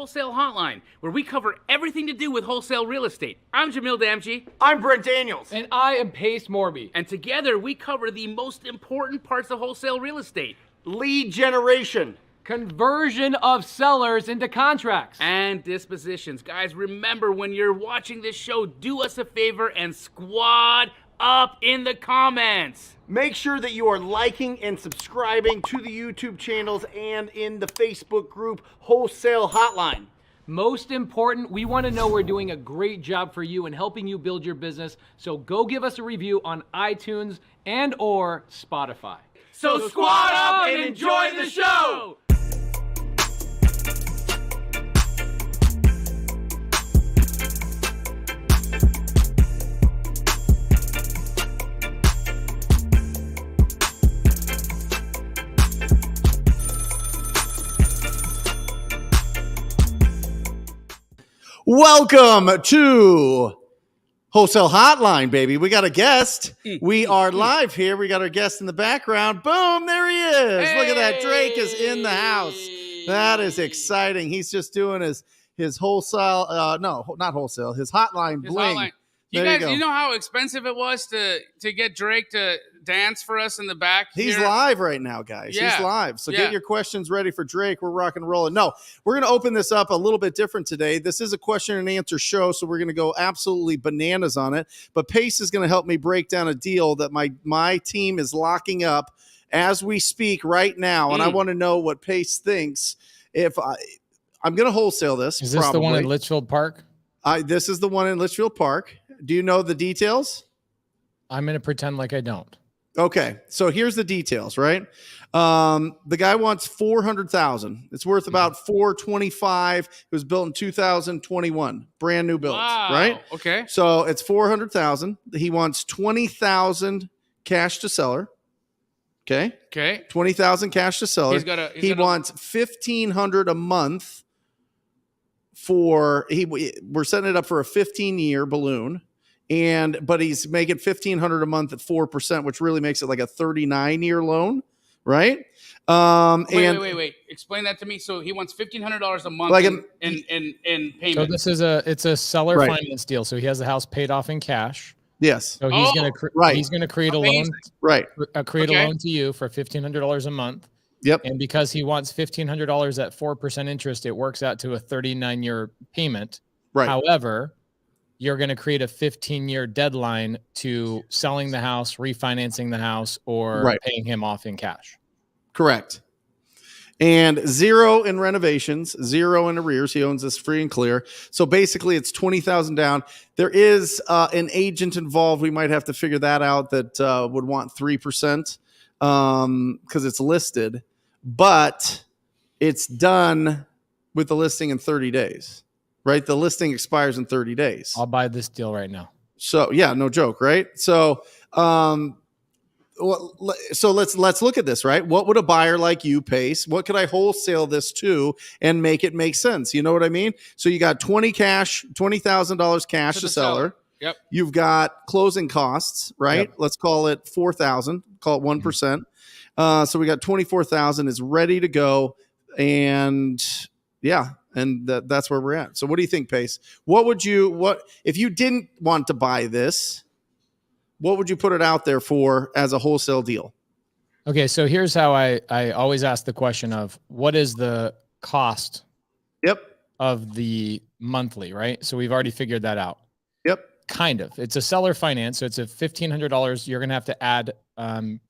Wholesale Hotline, where we cover everything to do with wholesale real estate. I'm Jamil Damji. I'm Brent Daniels. And I am Pace Morby. And together we cover the most important parts of wholesale real estate. Lead generation. Conversion of sellers into contracts. And dispositions. Guys, remember when you're watching this show, do us a favor and squad up in the comments. Make sure that you are liking and subscribing to the YouTube channels and in the Facebook group Wholesale Hotline. Most important, we want to know we're doing a great job for you and helping you build your business. So go give us a review on iTunes and or Spotify. So squad up and enjoy the show! Welcome to Wholesale Hotline, baby. We got a guest. We are live here. We got our guest in the background. Boom, there he is. Hey. Look at that. Drake is in the house. That is exciting. He's just doing his wholesale, no, not wholesale, his hotline bling. Hotline. You guys, you know how expensive it was to get Drake to dance for us in the back? He's live right now, guys. Yeah. He's live. So get your questions ready for Drake. We're rock and rolling. No, we're going to open this up a little bit different today. This is a question and answer show, so we're going to go absolutely bananas on it. But Pace is going to help me break down a deal that my team is locking up as we speak right now. And I want to know what Pace thinks. If I'm going to wholesale this. Is this the one in Litchfield Park? This is the one in Litchfield Park. Do you know the details? I'm going to pretend like I don't. Okay, so here's the details, right? The guy wants $400,000. It's worth about $425. It was built in 2021, brand new built, right? Okay. So it's $400,000. He wants $20,000 cash to seller. Okay. Okay. $20,000 cash to seller. He wants $1,500 a month we're setting it up for a 15-year balloon. But he's making $1,500 a month at 4%, which really makes it like a 39-year loan, right? Wait. Explain that to me. So he wants $1,500 a month in payment. So it's a seller finance deal. So he has the house paid off in cash. Yes. So he's going to create a loan. Right. Create a loan to you for $1,500 a month. Yep. And because he wants $1,500 at 4% interest, it works out to a 39-year payment. Right. However, you're going to create a 15-year deadline to selling the house, refinancing the house, or paying him off in cash. Correct. And 0 in renovations, 0 in arrears. He owns this free and clear. So basically it's $20,000 down. There is an agent involved. We might have to figure that out that would want 3% because it's listed, but it's done with the listing in 30 days. Right, the listing expires in 30 days. I'll buy this deal right now. So yeah, no joke, right? So, so let's look at this, right? What would a buyer like you, Pace? What could I wholesale this to and make it make sense? You know what I mean? So you got $20,000 cash to seller. Yep. You've got closing costs, right? Yep. Let's call it $4,000. Call it 1%. So we got $24,000 is ready to go, and yeah. And that's where we're at. So what do you think, Pace? What if you didn't want to buy this, what would you put it out there for as a wholesale deal? Okay, so here's how I always ask the question of what is the cost of the monthly, right? So we've already figured that out. Yep. Kind of. It's a seller finance, so it's a $1,500. You're going to have to add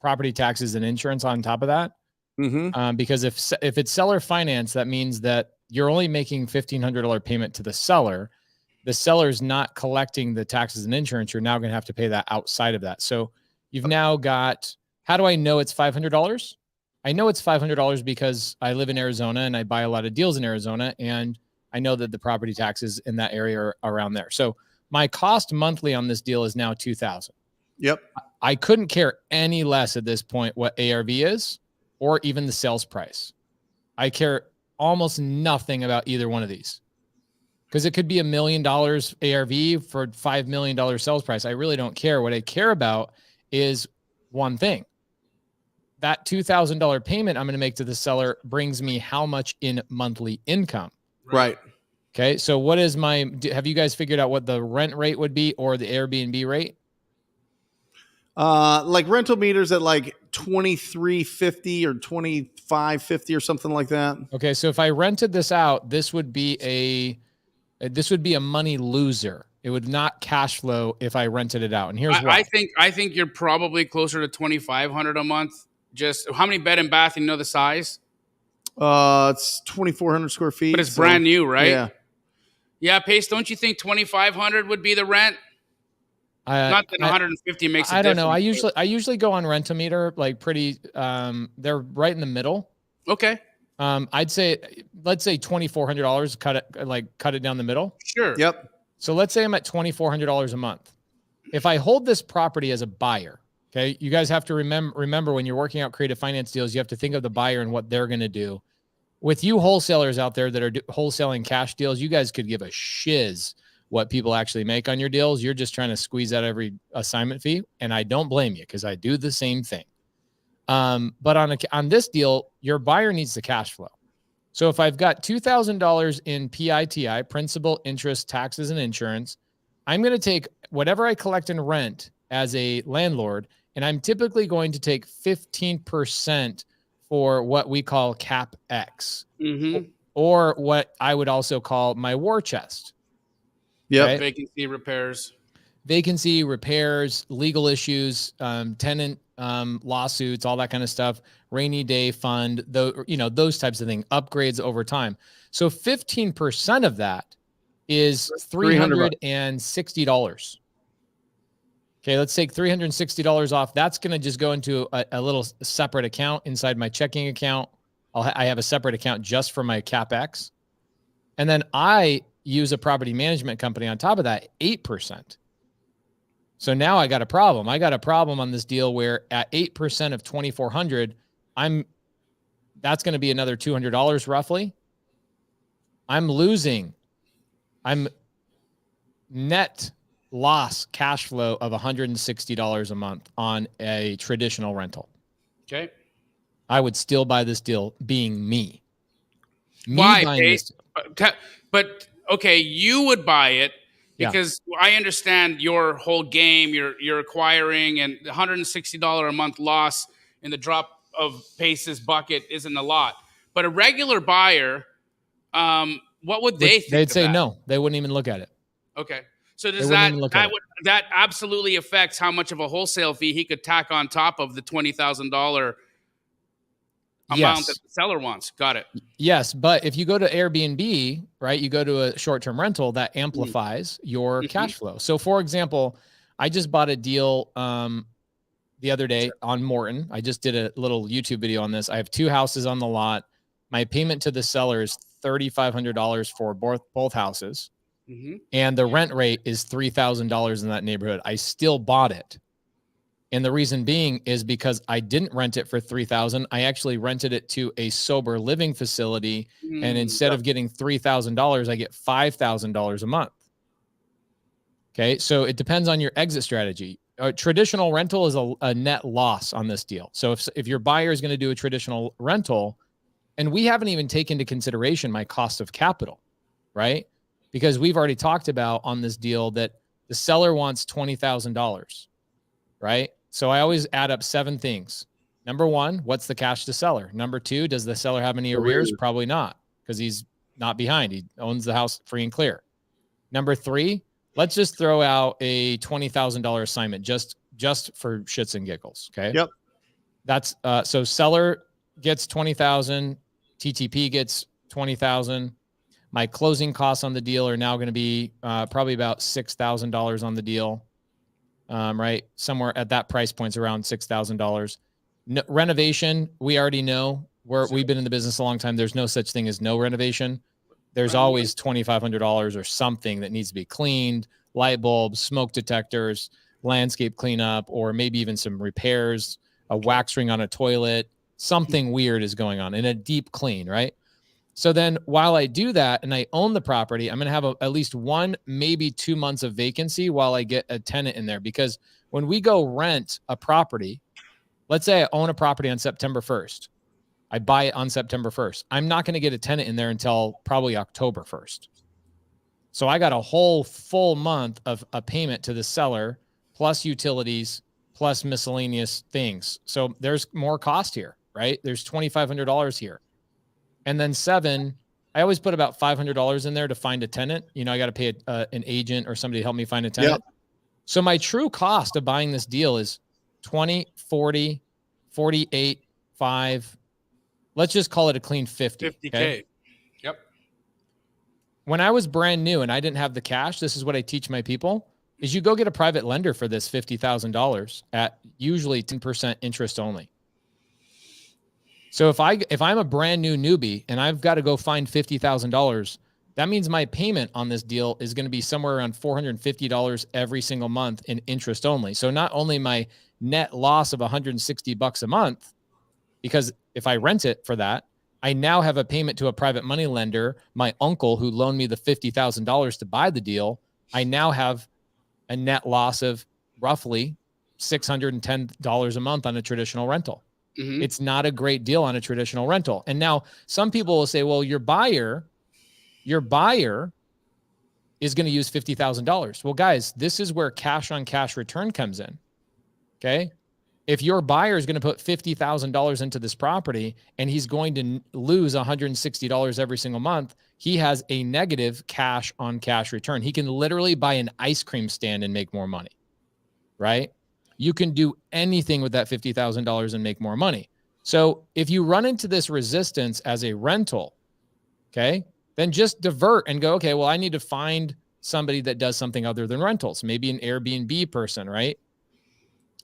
property taxes and insurance on top of that. Mm-hmm. Because if it's seller finance, that means that you're only making $1,500 payment to the seller. The seller's not collecting the taxes and insurance. You're now going to have to pay that outside of that. So you've now got, how do I know it's $500? I know it's $500 because I live in Arizona and I buy a lot of deals in Arizona. And I know that the property taxes in that area are around there. So my cost monthly on this deal is now $2,000. Yep. I couldn't care any less at this point what ARV is or even the sales price. I care almost nothing about either one of these because it could be $1 million ARV for $5 million sales price. I really don't care. What I care about is one thing. That $2,000 payment I'm going to make to the seller brings me how much in monthly income. Right. Okay. So what is have you guys figured out what the rent rate would be or the Airbnb rate? Like rental meters at like $23.50 or $25.50 or something like that. Okay. So if I rented this out, this would be a money loser. It would not cash flow if I rented it out. And here's why. I think you're probably closer to $2,500 a month. Just how many bed and bath? You know the size? It's 2,400 square feet. But it's brand new, right? Yeah. Yeah, Pace, don't you think 2,500 would be the rent? Not that 150 makes a I don't difference. know. I usually go on Rent-A-Meter, like pretty, they're right in the middle. Okay. I'd say, let's say $2,400, cut it down the middle. Sure. Yep. So let's say I'm at $2,400 a month. If I hold this property as a buyer, okay, you guys have to remember when you're working out creative finance deals, you have to think of the buyer and what they're going to do. With you wholesalers out there that are wholesaling cash deals, you guys could give a shiz what people actually make on your deals. You're just trying to squeeze out every assignment fee. And I don't blame you because I do the same thing. But on this deal, your buyer needs the cash flow. So if I've got $2,000 in PITI, principal, interest, taxes, and insurance, I'm going to take whatever I collect in rent as a landlord, and I'm typically going to take 15% for what we call Cap X, or what I would also call my war chest. Yeah. Right? Vacancy, repairs, legal issues, tenant lawsuits, all that kind of stuff, rainy day fund, those types of things, upgrades over time. So 15% of that is $360. Okay, let's take $360 off. That's going to just go into a little separate account inside my checking account. I have a separate account just for my CapEx. And then I use a property management company on top of that, 8%. So now I got a problem. I got a problem on this deal where at 8% of 2,400, that's going to be another $200 roughly. I'm net loss cash flow of $160 a month on a traditional rental. Okay. I would still buy this deal being me. Why? But okay, you would buy it because I understand your whole game. You're acquiring, and $160 a month loss in the drop of Pace's bucket isn't a lot. But a regular buyer, what would they think? They'd say no. They wouldn't even look at it. Okay. So does that absolutely affects how much of a wholesale fee he could tack on top of the $20,000 amount that the seller wants? Got it. Yes, but if you go to Airbnb, right, you go to a short-term rental, that amplifies your cash flow. So, for example, I just bought a deal the other day on Morton. I just did a little YouTube video on this. I have 2 houses on the lot. My payment to the seller is $3,500 for both houses. And the rent rate is $3,000 in that neighborhood. I still bought it. And the reason being is because I didn't rent it for $3,000. I actually rented it to a sober living facility. And instead of getting $3,000, I get $5,000 a month. Okay. So it depends on your exit strategy. A traditional rental is a net loss on this deal. So if your buyer is going to do a traditional rental, and we haven't even taken into consideration my cost of capital, right? Because we've already talked about on this deal that the seller wants $20,000, right? So I always add up 7 things. Number 1, what's the cash to seller? Number 2, does the seller have any arrears? Probably not, because he's not behind. He owns the house free and clear. Number 3, let's just throw out a $20,000 assignment just for shits and giggles. Okay. Yep. That's so seller gets 20,000, TTP gets 20,000. My closing costs on the deal are now going to be probably about $6,000 on the deal, right? Somewhere at that price point's around $6,000. No, renovation, we already know. We've been in the business a long time. There's no such thing as no renovation. There's always $2,500 or something that needs to be cleaned, light bulbs, smoke detectors, landscape cleanup, or maybe even some repairs, a wax ring on a toilet. Something weird is going on in a deep clean, right? So then while I do that and I own the property, I'm going to have at least 1, maybe 2 months of vacancy while I get a tenant in there. Because when we go rent a property, let's say I own a property on September 1st. I buy it on September 1st. I'm not going to get a tenant in there until probably October 1st. So I got a whole full month of a payment to the seller, plus utilities, plus miscellaneous things. So there's more cost here, right? There's $2,500 here. And then 7, I always put about $500 in there to find a tenant. You know, I got to pay an agent or somebody to help me find a tenant. Yep. So my true cost of buying this deal is 20, 40, 48, 5. Let's just call it a clean 50. 50K. Okay? Yep. When I was brand new and I didn't have the cash, this is what I teach my people, is you go get a private lender for this $50,000 at usually 10% interest only. So if I'm a brand new newbie and I've got to go find $50,000, that means my payment on this deal is going to be somewhere around $450 every single month in interest only. So not only my net loss of $160 a month, because if I rent it for that, I now have a payment to a private money lender, my uncle who loaned me the $50,000 to buy the deal. I now have a net loss of roughly $610 a month on a traditional rental. Mm-hmm. It's not a great deal on a traditional rental. And now some people will say, well, your buyer is going to use $50,000. Well, guys, this is where cash on cash return comes in. Okay. If your buyer is going to put $50,000 into this property and he's going to lose $160 every single month, he has a negative cash on cash return. He can literally buy an ice cream stand and make more money, right? You can do anything with that $50,000 and make more money. So if you run into this resistance as a rental, okay, then just divert and go, okay, well, I need to find somebody that does something other than rentals, maybe an Airbnb person, right?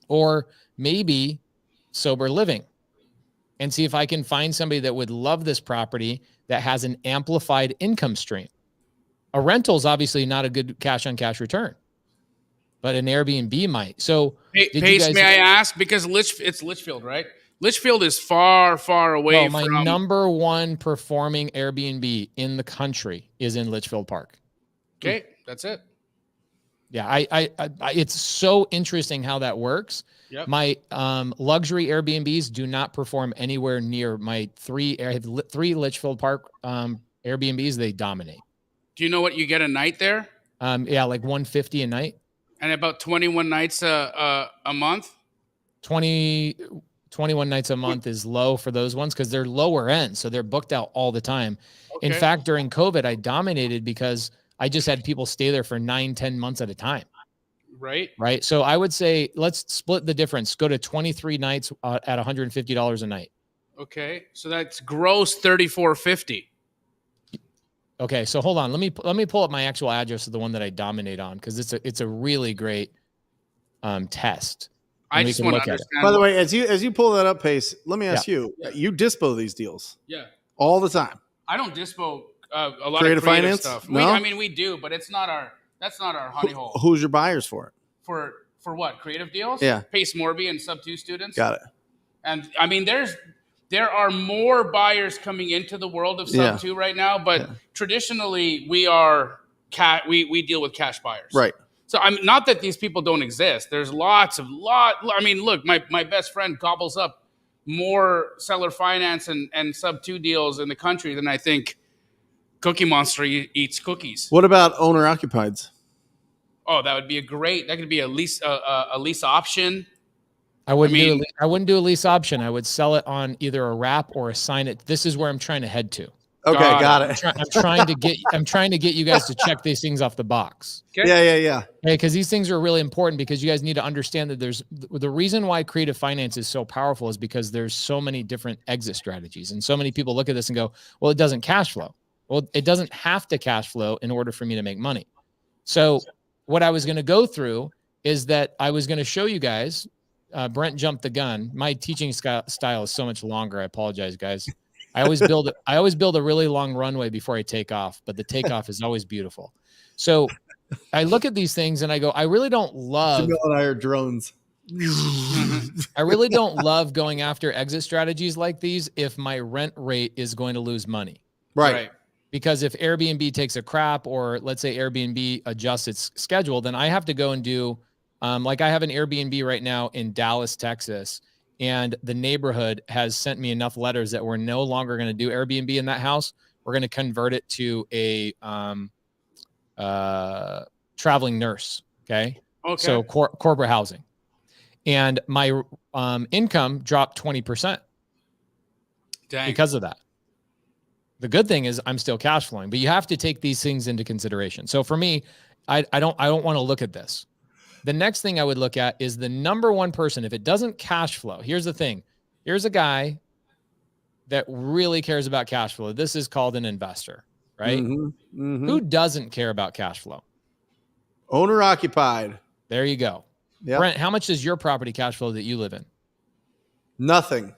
Or maybe sober living, and see if I can find somebody that would love this property that has an amplified income stream. A rental is obviously not a good cash on cash return, but an Airbnb might. So Pace, may I ask, because it's Litchfield, right? Litchfield is far, far away from... My number one performing Airbnb in the country is in Litchfield Park. Okay, that's it. Yeah, I it's so interesting how that works. Yep. My luxury Airbnbs do not perform anywhere near my 3. I have 3 Litchfield Park Airbnbs. They dominate. Do you know what you get a night there? Yeah, like $150 a night. And about 21 nights a month? 21 nights a month is low for those ones because they're lower end. So they're booked out all the time. Okay. In fact, during COVID, I dominated because I just had people stay there for 9-10 months at a time. Right. So I would say, let's split the difference. Go to 23 nights at $150 a night. Okay. So that's gross $34.50. Okay. So hold on. Let me pull up my actual address of the one that I dominate on, because it's a really great test. I just want to understand. By the way, as you pull that up, Pace, let me ask you. Yeah. You dispo these deals. Yeah. All the time. I don't dispo a lot creative of creative finance stuff. No? We do, but it's not our. That's not our honey hole. Who's your buyers for it? For what? Creative deals? Yeah. Pace Morby and Sub 2 students. Got it. And I mean, there are more buyers coming into the world of Sub 2 right now, but traditionally we deal with cash buyers. Right. So I'm not that these people don't exist. There's I mean, look, my best friend gobbles up more seller finance and Sub 2 deals in the country than I think Cookie Monster eats cookies. What about owner occupieds? Oh, that would be that could be a lease option. I wouldn't do a lease option. I would sell it on either a wrap or assign it. This is where I'm trying to head to. Okay, got it. I'm trying to get you guys to check these things off the box. Okay. Yeah. Okay, because these things are really important, because you guys need to understand that the reason why creative finance is so powerful is because there's so many different exit strategies, and so many people look at this and go, well, it doesn't cash flow. Well, it doesn't have to cash flow in order for me to make money. So what I was going to go through is that I was going to show you guys. Brent jumped the gun. My teaching style is so much longer. I apologize, guys. I always build a really long runway before I take off, but the takeoff is always beautiful. So I look at these things and I go, I really don't love. Jamil and I are drones. I really don't love going after exit strategies like these if my rent rate is going to lose money. Right. Because if Airbnb takes a crap, or let's say Airbnb adjusts its schedule, then I have to go and do, like I have an Airbnb right now in Dallas, Texas, and the neighborhood has sent me enough letters that we're no longer going to do Airbnb in that house. We're going to convert it to a traveling nurse. Okay. So corporate housing. And my income dropped 20% because of that. The good thing is I'm still cash flowing, but you have to take these things into consideration. So for me, I don't want to look at this. The next thing I would look at is the number one person. If it doesn't cash flow, here's the thing. Here's a guy that really cares about cash flow. This is called an investor, right? Who doesn't care about cash flow? Owner occupied. There you go. Yep. Brent, how much does your property cash flow that you live in? Nothing.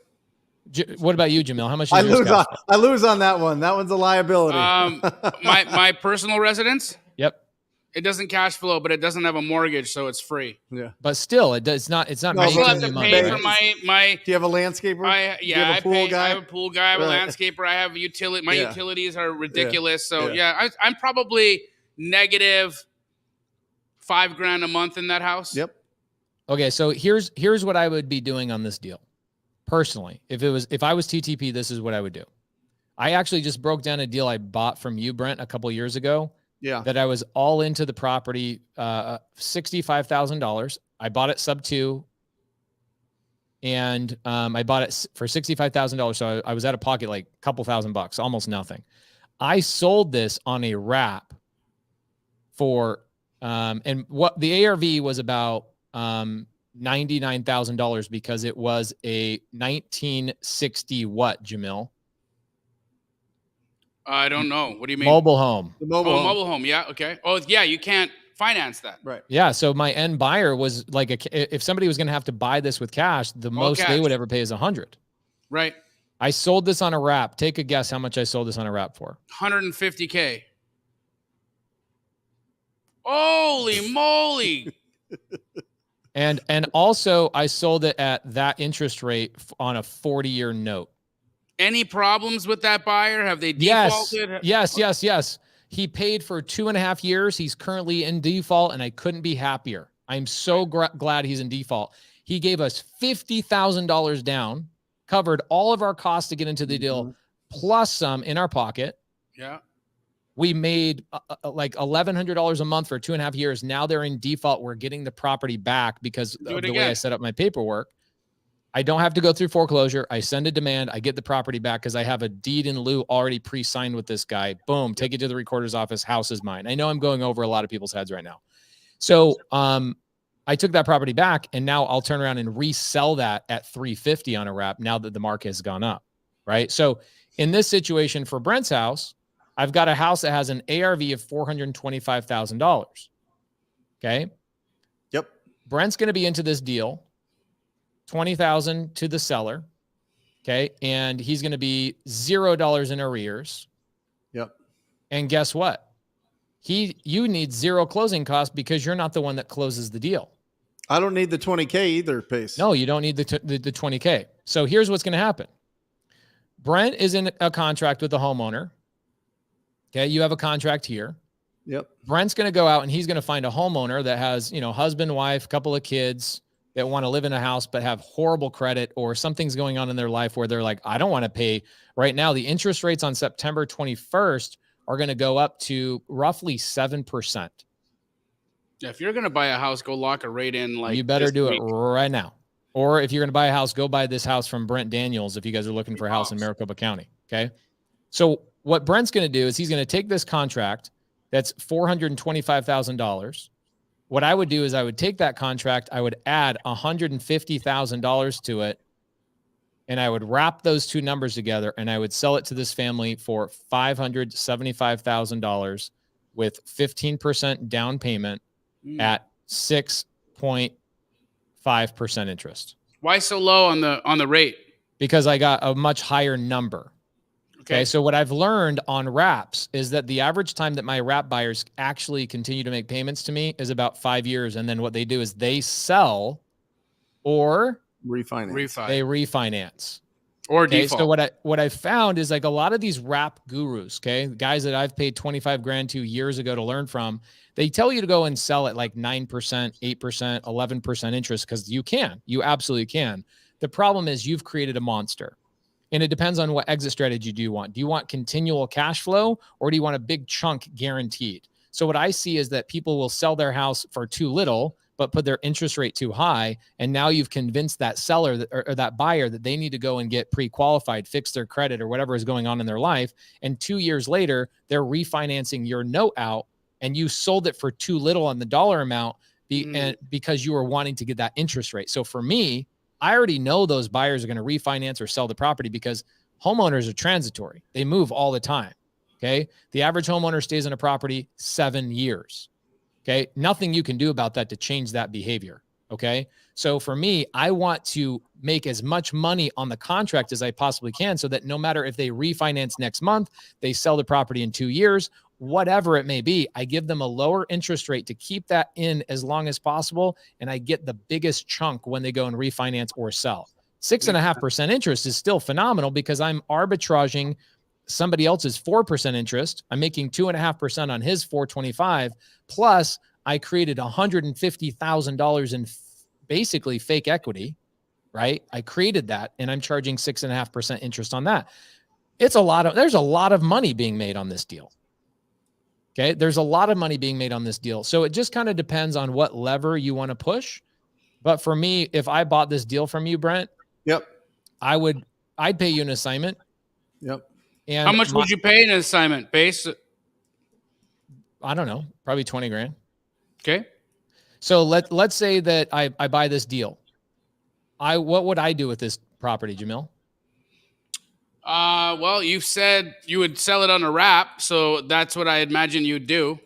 What about you, Jamil? How much? I lose on that one. That one's a liability. My personal residence. Yep. It doesn't cash flow, but it doesn't have a mortgage, so it's free. Yeah. But still, it's not. No, I still have to pay for my. Do you have a landscaper? I have a pool guy. I have a pool guy. I have a landscaper. I have utility. My utilities are ridiculous. So I'm probably negative $5,000 a month in that house. Yep. Okay, so here's what I would be doing on this deal. Personally, if I was TTP, this is what I would do. I actually just broke down a deal I bought from you, Brent, a couple years ago. Yeah. That I was all into the property, $65,000. I bought it sub 2, and I bought it for $65,000. So I was out of pocket like a couple $1,000, almost nothing. I sold this on a wrap for, and what the ARV was about $99,000 because it was a 1960 what, Jamil? I don't know. What do you mean? Mobile home. Mobile home. Yeah. Okay. Oh, yeah. You can't finance that. Right. Yeah. So my end buyer was like, if somebody was going to have to buy this with cash, the most they would ever pay is $100. Right. I sold this on a wrap. Take a guess how much I sold this on a wrap for. $150K. Holy moly. And also I sold it at that interest rate on a 40-year note. Any problems with that buyer? Have they defaulted? Yes. He paid for 2.5 years. He's currently in default, and I couldn't be happier. I'm so glad he's in default. He gave us $50,000 down, covered all of our costs to get into the deal, plus some in our pocket. Yeah. We made like $1,100 a month for 2.5 years. Now they're in default. We're getting the property back because of the way I set up my paperwork. I don't have to go through foreclosure. I send a demand. I get the property back because I have a deed in lieu already pre-signed with this guy. Boom, take it to the recorder's office. House is mine. I know I'm going over a lot of people's heads right now. So I took that property back, and now I'll turn around and resell that at $350 on a wrap now that the market has gone up, right? So in this situation for Brent's house, I've got a house that has an ARV of $425,000. Okay. Yep. Brent's going to be into this deal. $20,000 to the seller. Okay. And he's going to be $0 in arrears. Yep. And guess what? You need zero closing costs because you're not the one that closes the deal. I don't need the 20K either, Pace. No, you don't need the 20K. So here's what's going to happen. Brent is in a contract with the homeowner. Okay. You have a contract here. Yep. Brent's going to go out and he's going to find a homeowner that has, husband, wife, couple of kids that want to live in a house but have horrible credit, or something's going on in their life where they're like, I don't want to pay right now. The interest rates on September 21st are going to go up to roughly 7%. Yeah, if you're going to buy a house, go lock a rate in. Like, you better do it right now. Or if you're going to buy a house, go buy this house from Brent Daniels if you guys are looking for a house in Maricopa County. Okay. So what Brent's going to do is he's going to take this contract that's $425,000. What I would do is I would take that contract, I would add $150,000 to it, and I would wrap those two numbers together, and I would sell it to this family for $575,000 with 15% down payment at 6.5% interest. Why so low on the rate? Because I got a much higher number. Okay. So what I've learned on wraps is that the average time that my wrap buyers actually continue to make payments to me is about 5 years. And then what they do is they sell or refinance. They refinance. Or default. So what I found is like a lot of these wrap gurus, guys that I've paid $25,000 to years ago to learn from, they tell you to go and sell at like 9%, 8%, 11% interest because you absolutely can. The problem is you've created a monster. And it depends on what exit strategy do you want. Do you want continual cash flow, or do you want a big chunk guaranteed? So what I see is that people will sell their house for too little, but put their interest rate too high. And now you've convinced that seller that, or that buyer that they need to go and get pre-qualified, fix their credit or whatever is going on in their life. And 2 years later, they're refinancing your note out, and you sold it for too little on the dollar amount and because you were wanting to get that interest rate. So for me, I already know those buyers are going to refinance or sell the property because homeowners are transitory. They move all the time. Okay. The average homeowner stays in a property 7 years. Okay. Nothing you can do about that to change that behavior. Okay. So for me, I want to make as much money on the contract as I possibly can, so that no matter if they refinance next month, they sell the property in 2 years, whatever it may be, I give them a lower interest rate to keep that in as long as possible. And I get the biggest chunk when they go and refinance or sell. 6.5% interest is still phenomenal because I'm arbitraging somebody else's 4% interest. I'm making 2.5% on his 425. Plus I created $150,000 in basically fake equity, right? I created that and I'm charging 6.5% interest on that. There's a lot of money being made on this deal. Okay. There's a lot of money being made on this deal. So it just kind of depends on what lever you want to push. But for me, if I bought this deal from you, Brent, I'd pay you an assignment. Yep. And how much would you pay in an assignment base? I don't know, probably 20 grand. Okay. So let's say that I buy this deal. What would I do with this property, Jamil? Well, you said you would sell it on a wrap, so that's what I imagine you'd do.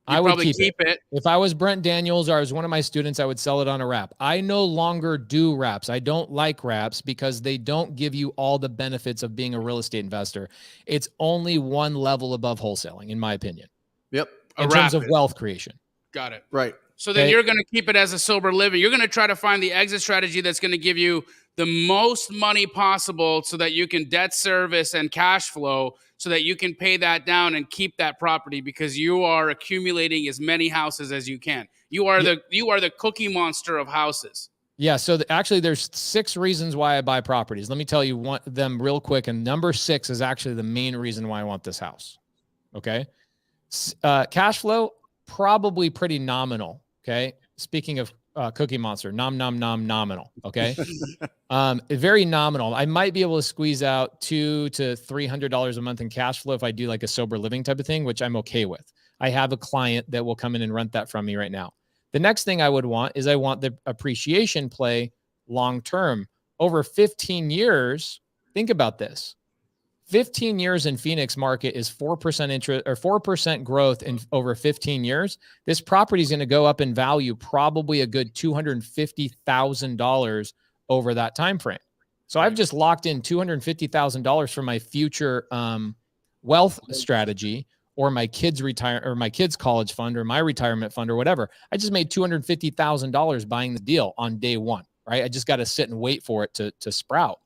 I would probably keep it. If I was Brent Daniels or I was one of my students, I would sell it on a wrap. I no longer do wraps. I don't like wraps because they don't give you all the benefits of being a real estate investor. It's only one level above wholesaling, in my opinion. Yep. In terms of wealth creation. Got it. Right. So then you're going to keep it as a sober living. You're going to try to find the exit strategy that's going to give you the most money possible so that you can debt service and cash flow so that you can pay that down and keep that property because you are accumulating as many houses as you can. You are the cookie monster of houses. Yeah. So actually there's 6 reasons why I buy properties. Let me tell you them real quick. And number 6 is actually the main reason why I want this house. Okay. Cash flow, probably pretty nominal. Okay. Speaking of Cookie Monster, nominal. Okay. Very nominal. I might be able to squeeze out $200 to $300 a month in cash flow if I do like a sober living type of thing, which I'm okay with. I have a client that will come in and rent that from me right now. The next thing I would want is I want the appreciation play long-term over 15 years. Think about this. 15 years in Phoenix market is 4% interest or 4% growth in over 15 years. This property is going to go up in value, probably a good $250,000 over that time frame. So I've just locked in $250,000 for my future wealth strategy, or my kids my kids' college fund, or my retirement fund, or whatever. I just made $250,000 buying the deal on day one. Right? I just got to sit and wait for it to sprout.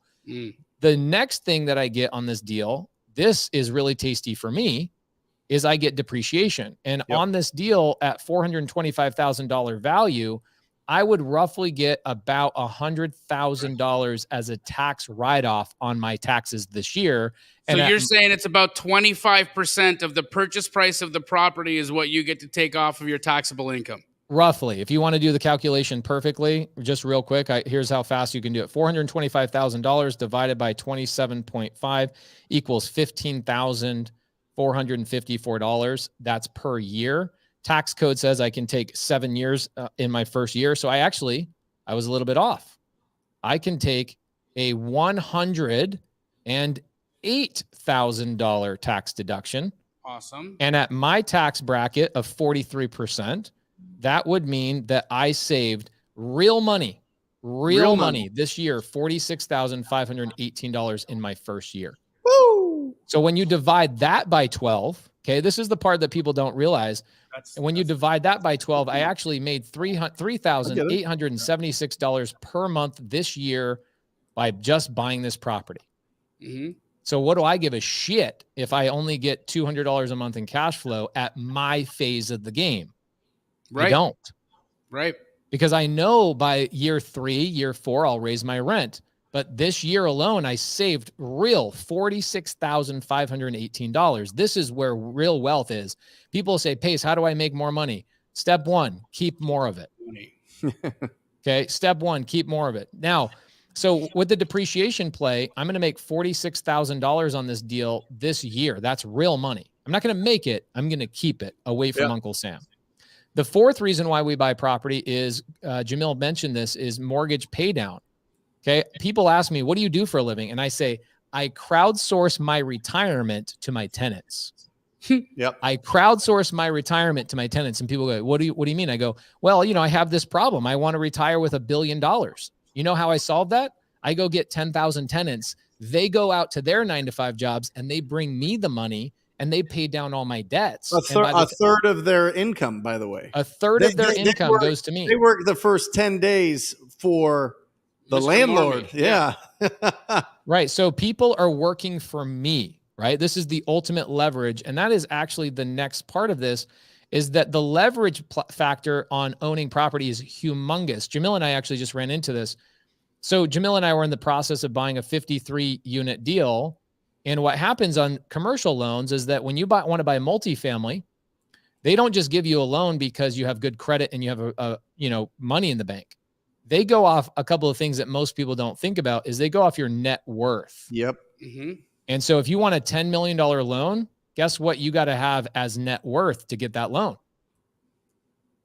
The next thing that I get on this deal, this is really tasty for me, is I get depreciation. And on this deal at $425,000 value, I would roughly get about $100,000 as a tax write-off on my taxes this year. So you're saying it's about 25% of the purchase price of the property is what you get to take off of your taxable income. Roughly, if you want to do the calculation perfectly, just real quick, here's how fast you can do it. $425,000 divided by 27.5 equals $15,454. That's per year. Tax code says I can take 7 years in my first year. So I was a little bit off. I can take a $108,000 tax deduction. Awesome. And at my tax bracket of 43%, that would mean that I saved real money this year, $46,518 in my first year. Woo! So when you divide that by 12, okay, this is the part that people don't realize. And when you divide that by 12, I actually made $3,876 per month this year by just buying this property. Mm-hmm. So what do I give a shit if I only get $200 a month in cash flow at my phase of the game? Right. I don't. Right. Because I know by year 3, year 4, I'll raise my rent. But this year alone, I saved real $46,518. This is where real wealth is. People say, Pace, how do I make more money? Step one, keep more of it. Okay. Step one, keep more of it. Now, so with the depreciation play, I'm going to make $46,000 on this deal this year. That's real money. I'm not going to make it. I'm going to keep it away from Uncle Sam. The fourth reason why we buy property is, Jamil mentioned this, is mortgage pay down. Okay. People ask me, what do you do for a living? And I say, I crowdsource my retirement to my tenants. I crowdsource my retirement to my tenants. And people go, what do you mean? I go, well, I have this problem. I want to retire with $1 billion. You know how I solve that? I go get 10,000 tenants. They go out to their 9-to-5 jobs and they bring me the money and they pay down all my debts. A third of their income, by the way. A third of their income goes to me. They work the first 10 days for the landlord. Yeah. Right. So people are working for me, right? This is the ultimate leverage. And that is actually the next part of this, is that the leverage factor on owning property is humongous. Jamil and I actually just ran into this. So Jamil and I were in the process of buying a 53 unit deal. And what happens on commercial loans is that when you want to buy a multifamily, they don't just give you a loan because you have good credit and you have money in the bank. They go off a couple of things that most people don't think about, is they go off your net worth. Yep. Mm-hmm. And so if you want a $10 million loan, guess what you got to have as net worth to get that loan?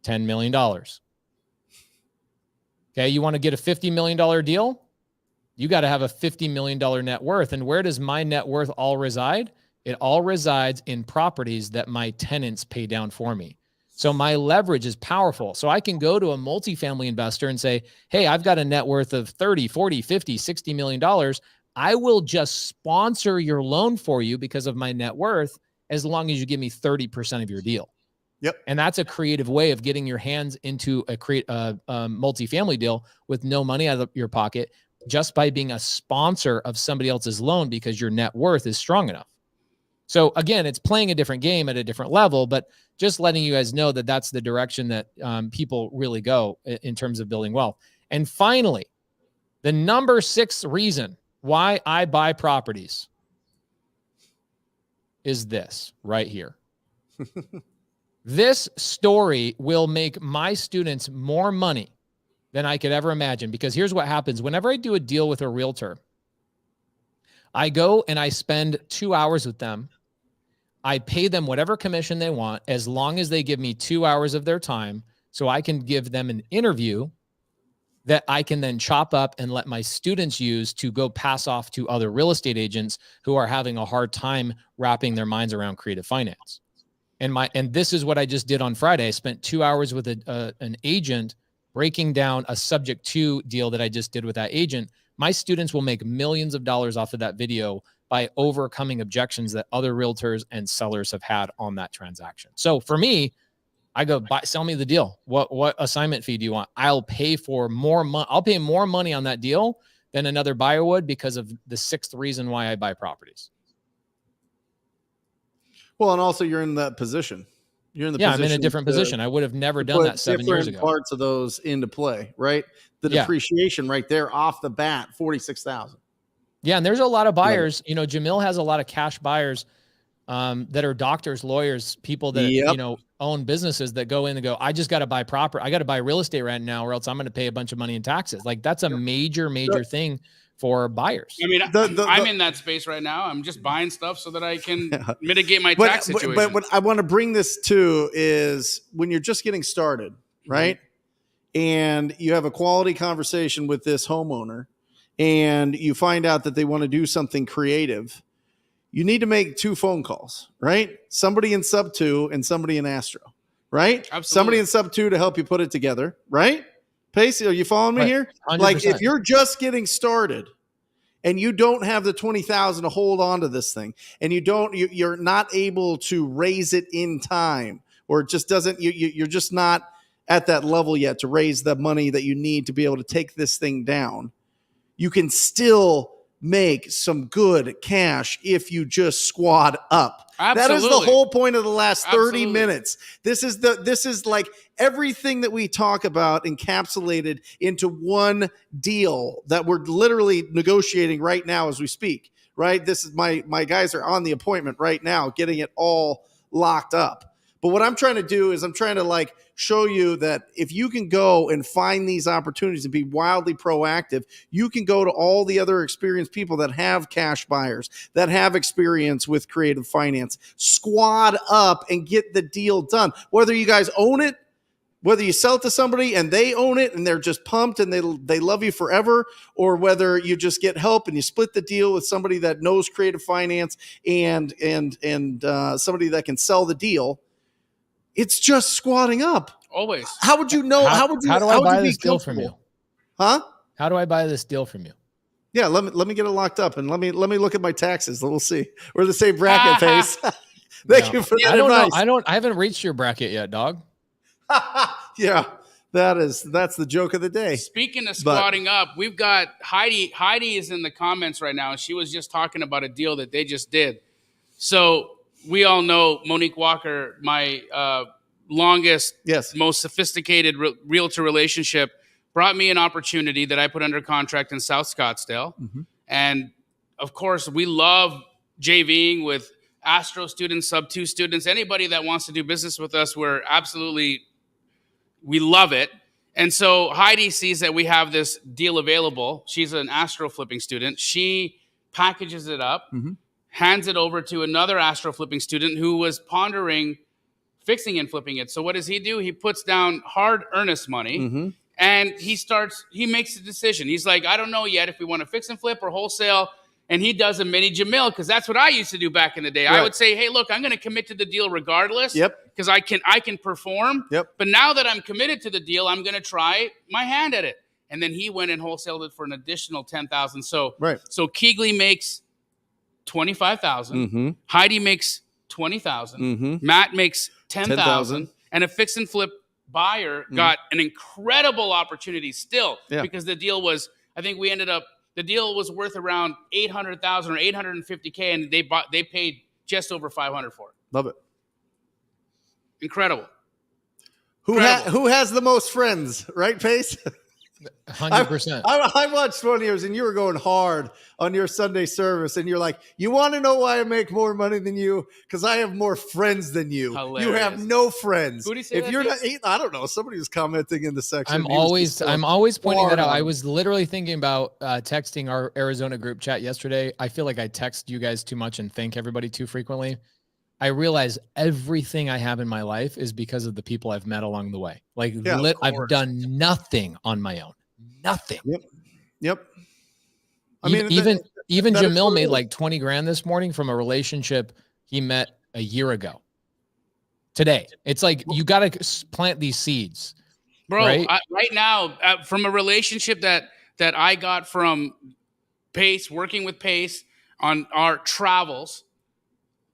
$10 million. Okay. You want to get a $50 million deal? You got to have a $50 million net worth. And where does my net worth all reside? It all resides in properties that my tenants pay down for me. So my leverage is powerful. So I can go to a multifamily investor and say, hey, I've got a net worth of 30, 40, 50, $60 million. I will just sponsor your loan for you because of my net worth, as long as you give me 30% of your deal. Yep. And that's a creative way of getting your hands into a multifamily deal with no money out of your pocket, just by being a sponsor of somebody else's loan because your net worth is strong enough. So again, it's playing a different game at a different level, but just letting you guys know that that's the direction that people really go in terms of building wealth. And finally, the number 6 reason why I buy properties is this right here. This story will make my students more money than I could ever imagine, because here's what happens. Whenever I do a deal with a realtor, I go and I spend 2 hours with them. I pay them whatever commission they want, as long as they give me 2 hours of their time, so I can give them an interview that I can then chop up and let my students use to go pass off to other real estate agents who are having a hard time wrapping their minds around creative finance. And this is what I just did on Friday. I spent 2 hours with an agent breaking down a subject to deal that I just did with that agent. My students will make millions of dollars off of that video by overcoming objections that other realtors and sellers have had on that transaction. So for me, I go, sell me the deal. What assignment fee do you want? I'll pay for more money. I'll pay more money on that deal than another buyer would, because of the 6th reason why I buy properties. Well, and also you're in that position. You're in the I'm in a different position. I would have never done that 7 years ago. Parts of those into play, right? The depreciation right there off the bat, 46,000. Yeah, and there's a lot of buyers. Jamil has a lot of cash buyers that are doctors, lawyers, people that own businesses that go in and go, I just got to buy property. I got to buy real estate right now, or else I'm going to pay a bunch of money in taxes. Like, that's a major thing for buyers. I mean, I'm in that space right now. I'm just buying stuff so that I can mitigate my tax situation. But what I want to bring this to is, when you're just getting started, right? Mm-hmm. And you have a quality conversation with this homeowner, and you find out that they want to do something creative, you need to make 2 phone calls, right? Somebody in sub 2 and somebody in Astro, right? Absolutely. Somebody in sub 2 to help you put it together, right? Pacey, are you following me here? 100%. Like, if you're just getting started and you don't have the 20,000 to hold on to this thing, and you're not able to raise it in time, or it just doesn't, you're just not at that level yet to raise the money that you need to be able to take this thing down, you can still make some good cash if you just squad up. Absolutely. That is the whole point of the last 30 Absolutely. minutes. This is like everything that we talk about encapsulated into one deal that we're literally negotiating right now as we speak, right? This is my guys are on the appointment right now, getting it all locked up. But what I'm trying to do is I'm trying to like show you that if you can go and find these opportunities and be wildly proactive, you can go to all the other experienced people that have cash buyers, that have experience with creative finance, squad up and get the deal done. Whether you guys own it, whether you sell it to somebody and they own it and they're just pumped and they love you forever, or whether you just get help and you split the deal with somebody that knows creative finance and somebody that can sell the deal. It's just squatting up. Always. How would you know? How do I buy this deal from you? Huh? How do I buy this deal from you? Yeah, let me get it locked up and let me look at my taxes. We'll see. We're the same bracket, Pace. Thank you for that advice. I haven't reached your bracket yet, dog. Yeah, that's the joke of the day. Speaking of squatting up, we've got Heidi. Heidi is in the comments right now, and she was just talking about a deal that they just did. So we all know Monique Walker, my longest, most sophisticated realtor relationship, brought me an opportunity that I put under contract in South Scottsdale. Mm-hmm. And of course, we love JVing with Astro students, Sub 2 students, anybody that wants to do business with us. We love it. And so Heidi sees that we have this deal available. She's an Astro flipping student. She packages it up. Mm-hmm. Hands it over to another Astro flipping student who was pondering fixing and flipping it. So what does he do? He puts down hard earnest money, mm-hmm. and he makes a decision. He's like, I don't know yet if we want to fix and flip or wholesale. And he does a mini Jamil because that's what I used to do back in the day. Right. I would say, hey, look, I'm going to commit to the deal regardless. Yep. Because I can perform. Yep. But now that I'm committed to the deal, I'm going to try my hand at it. And then he went and wholesaled it for an additional $10,000. So Keegley makes $25,000. Mm-hmm. Heidi makes $20,000. Mm-hmm. Matt makes $10,000. And a fix and flip buyer got an incredible opportunity still because the deal was, I think the deal was worth around $800,000 or $850K, and they paid just over $500 for it. Love it. Incredible. Who has the most friends, right, Pace? 100%. I watched one of yours, and you were going hard on your Sunday service, and you're like, you want to know why I make more money than you? Because I have more friends than you. Hilarious. You have no friends. Who did he say if you're not, I don't know. Somebody was commenting in the section. I'm always pointing that out. I was literally thinking about texting our Arizona group chat yesterday. I feel like I text you guys too much and thank everybody too frequently. I realize everything I have in my life is because of the people I've met along the way. Like I've done nothing on my own. Nothing. Yep. I mean, even Jamil made like 20 grand this morning from a relationship he met a year ago. Today, it's like you got to plant these seeds, bro. Right, right now, from a relationship that I got from Pace, working with Pace on our travels.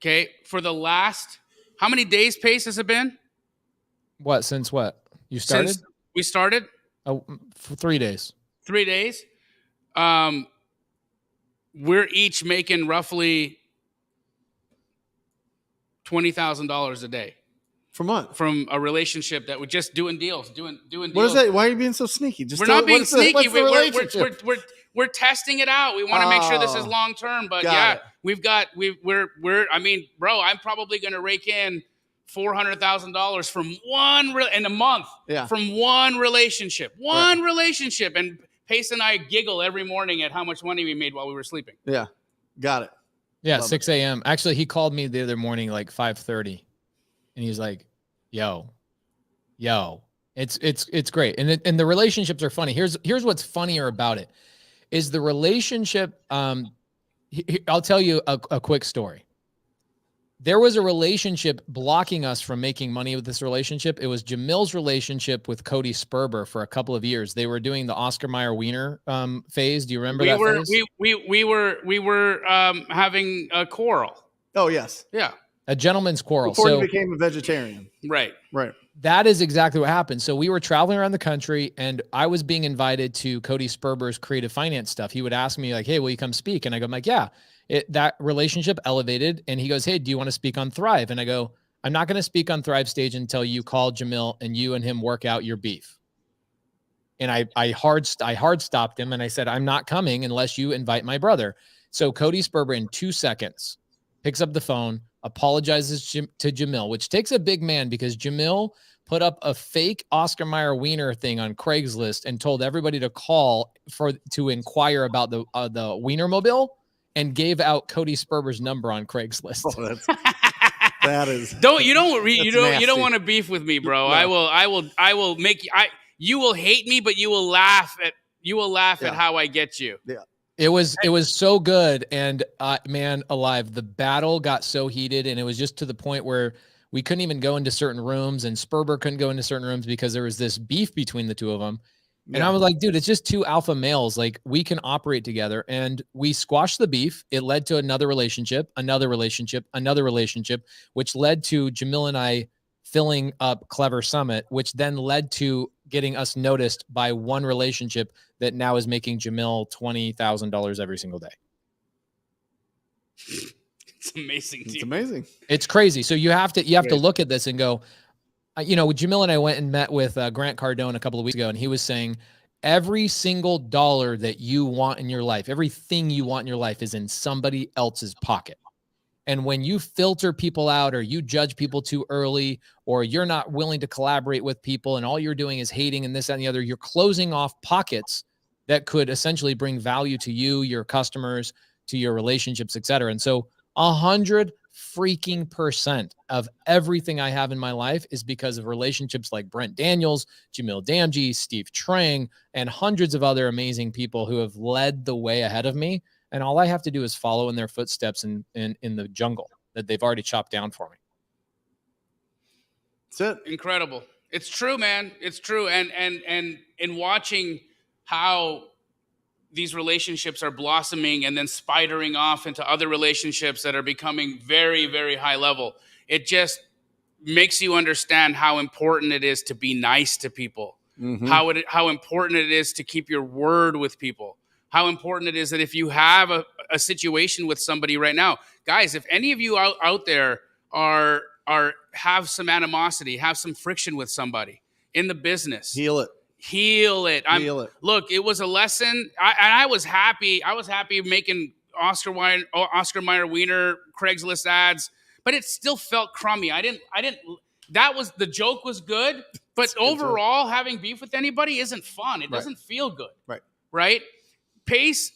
Okay, for the last, how many days, Pace, has it been? What, since what? You started? Since we started? Oh, for 3 days. 3 days. We're each making roughly $20,000 a day. From what? From a relationship that we're just doing deals, doing deals. What is that? Why are you being so sneaky? We're not being sneaky. We're testing it out. We want to make sure this is long term. But I mean, bro, I'm probably going to rake in $400,000 from in a month. Yeah. From one relationship. Relationship. And Pace and I giggle every morning at how much money we made while we were sleeping. Yeah. Got it. Yeah, 6 a.m. Actually, he called me the other morning like 5:30. And he's like, yo, it's great. And the relationships are funny. Here's what's funnier about it is the relationship. I'll tell you a quick story. There was a relationship blocking us from making money with this relationship. It was Jamil's relationship with Cody Sperber for a couple of years. They were doing the Oscar Mayer Wiener phase. Do you remember that phase? We were having a quarrel. Oh, yes. Yeah. A gentleman's quarrel. Before he became a vegetarian. Right. That is exactly what happened. So we were traveling around the country and I was being invited to Cody Sperber's creative finance stuff. He would ask me like, hey, will you come speak? And I go, I'm like, yeah. That relationship elevated. And he goes, hey, do you want to speak on Thrive? And I go, I'm not going to speak on Thrive stage until you call Jamil and you and him work out your beef. And I hard stopped him and I said, I'm not coming unless you invite my brother. So Cody Sperber in 2 seconds picks up the phone, apologizes to Jamil, which takes a big man because Jamil put up a fake Oscar Mayer Wiener thing on Craigslist and told everybody to call to inquire about the Wienermobile and gave out Cody Sperber's number on Craigslist. Oh, that is you don't want to beef with me, bro. No. I will make you. You will hate me, but you will laugh at how I get you. Yeah. It was so good. And man alive, the battle got so heated and it was just to the point where we couldn't even go into certain rooms and Sperber couldn't go into certain rooms because there was this beef between the two of them. And I was like, dude, it's just two alpha males. Like we can operate together and we squashed the beef. It led to another relationship, which led to Jamil and I filling up Clever Summit, which then led to getting us noticed by one relationship that now is making Jamil $20,000 every single day. It's amazing. It's amazing. It's crazy. So you have to look at this and go, Jamil and I went and met with Grant Cardone a couple of weeks ago, and he was saying every single dollar that you want in your life, everything you want in your life is in somebody else's pocket. And when you filter people out or you judge people too early or you're not willing to collaborate with people and all you're doing is hating and this and the other, you're closing off pockets that could essentially bring value to you, your customers, to your relationships, et cetera. And so 100% of everything I have in my life is because of relationships like Brent Daniels, Jamil Damji, Steve Trang, and hundreds of other amazing people who have led the way ahead of me. And all I have to do is follow in their footsteps in the jungle that they've already chopped down for me. That's it. Incredible. It's true, man. It's true. And in watching how these relationships are blossoming and then spidering off into other relationships that are becoming very, very high level, it just makes you understand how important it is to be nice to people, how important it is to keep your word with people. How important it is that if you have a situation with somebody right now, guys, if any of you out there have some animosity, have some friction with somebody in the business, heal it. Look, it was a lesson. I was happy. I was happy making Oscar Mayer Wiener Craigslist ads, but it still felt crummy. The joke was good, but overall having beef with anybody isn't fun. It doesn't feel good. Right? Pace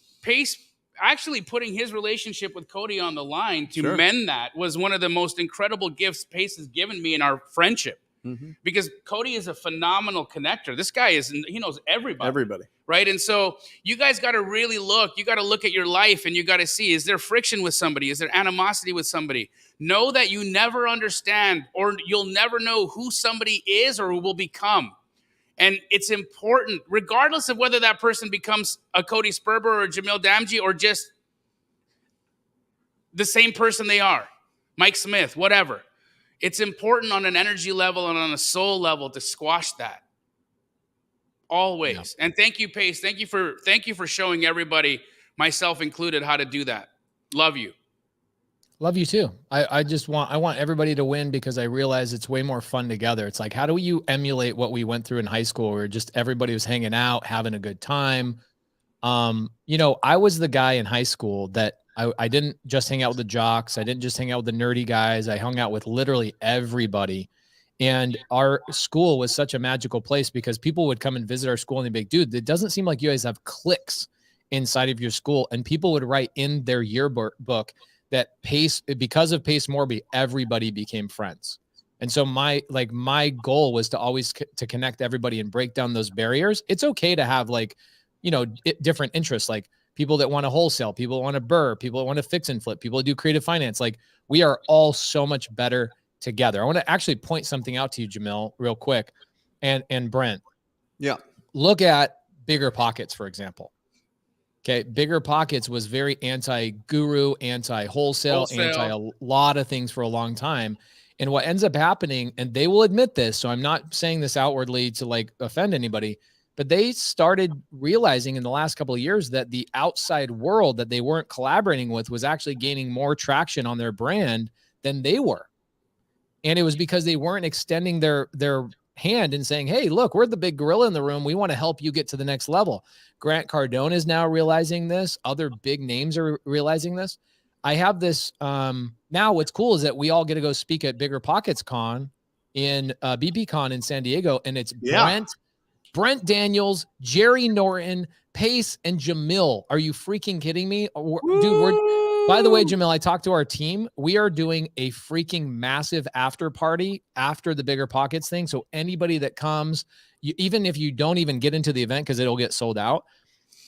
actually putting his relationship with Cody on the line to mend that was one of the most incredible gifts Pace has given me in our friendship. Because Cody is a phenomenal connector. This guy he knows everybody. Right? And so you guys got to really look at your life and you got to see, is there friction with somebody? Is there animosity with somebody? Know that you never understand or you'll never know who somebody is or who will become. And it's important, regardless of whether that person becomes a Cody Sperber or a Jamil Damji or just the same person they are, Mike Smith, whatever. It's important on an energy level and on a soul level to squash that. Always. Yeah. And thank you, Pace. Thank you for showing everybody, myself included, how to do that. Love you. Love you too. I want everybody to win because I realize it's way more fun together. It's like, how do you emulate what we went through in high school where just everybody was hanging out, having a good time? I was the guy in high school that I didn't just hang out with the jocks. I didn't just hang out with the nerdy guys. I hung out with literally everybody. And our school was such a magical place because people would come and visit our school and they'd be like, dude, it doesn't seem like you guys have cliques inside of your school. And people would write in their yearbook that because of Pace Morby, everybody became friends. And so my goal was to always to connect everybody and break down those barriers. It's okay to have different interests, like people that want to wholesale, people that want to burr, people that want to fix and flip, people that do creative finance. Like we are all so much better together. I want to actually point something out to you, Jamil, real quick. And Brent. Yeah. Look at Bigger Pockets, for example. Okay. Bigger Pockets was very anti-guru, anti-wholesale, anti a lot of things for a long time. And what ends up happening, and they will admit this, so I'm not saying this outwardly to like offend anybody, but they started realizing in the last couple of years that the outside world that they weren't collaborating with was actually gaining more traction on their brand than they were. And it was because they weren't extending their hand and saying, hey, look, we're the big gorilla in the room. We want to help you get to the next level. Grant Cardone is now realizing this. Other big names are realizing this. I have this. Now what's cool is that we all get to go speak at Bigger Pockets Con in BPCon in San Diego. And it's Brent Daniels, Jerry Norton, Pace, and Jamil. Are you freaking kidding me? Dude, by the way, Jamil, I talked to our team. We are doing a freaking massive after party after the Bigger Pockets thing. So anybody that comes, even if you don't even get into the event because it'll get sold out,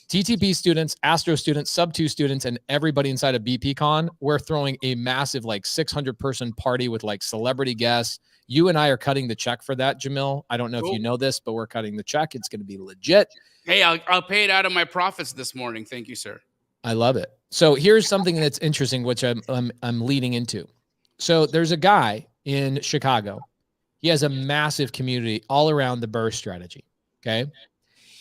TTP students, Astro students, Sub 2 students, and everybody inside of BPCon, we're throwing a massive like 600-person party with like celebrity guests. You and I are cutting the check for that, Jamil. I don't know if you know this, but we're cutting the check. It's going to be legit. Hey, I'll pay it out of my profits this morning. Thank you, sir. I love it. So here's something that's interesting, which I'm leading into. So there's a guy in Chicago. He has a massive community all around the burst strategy. Okay.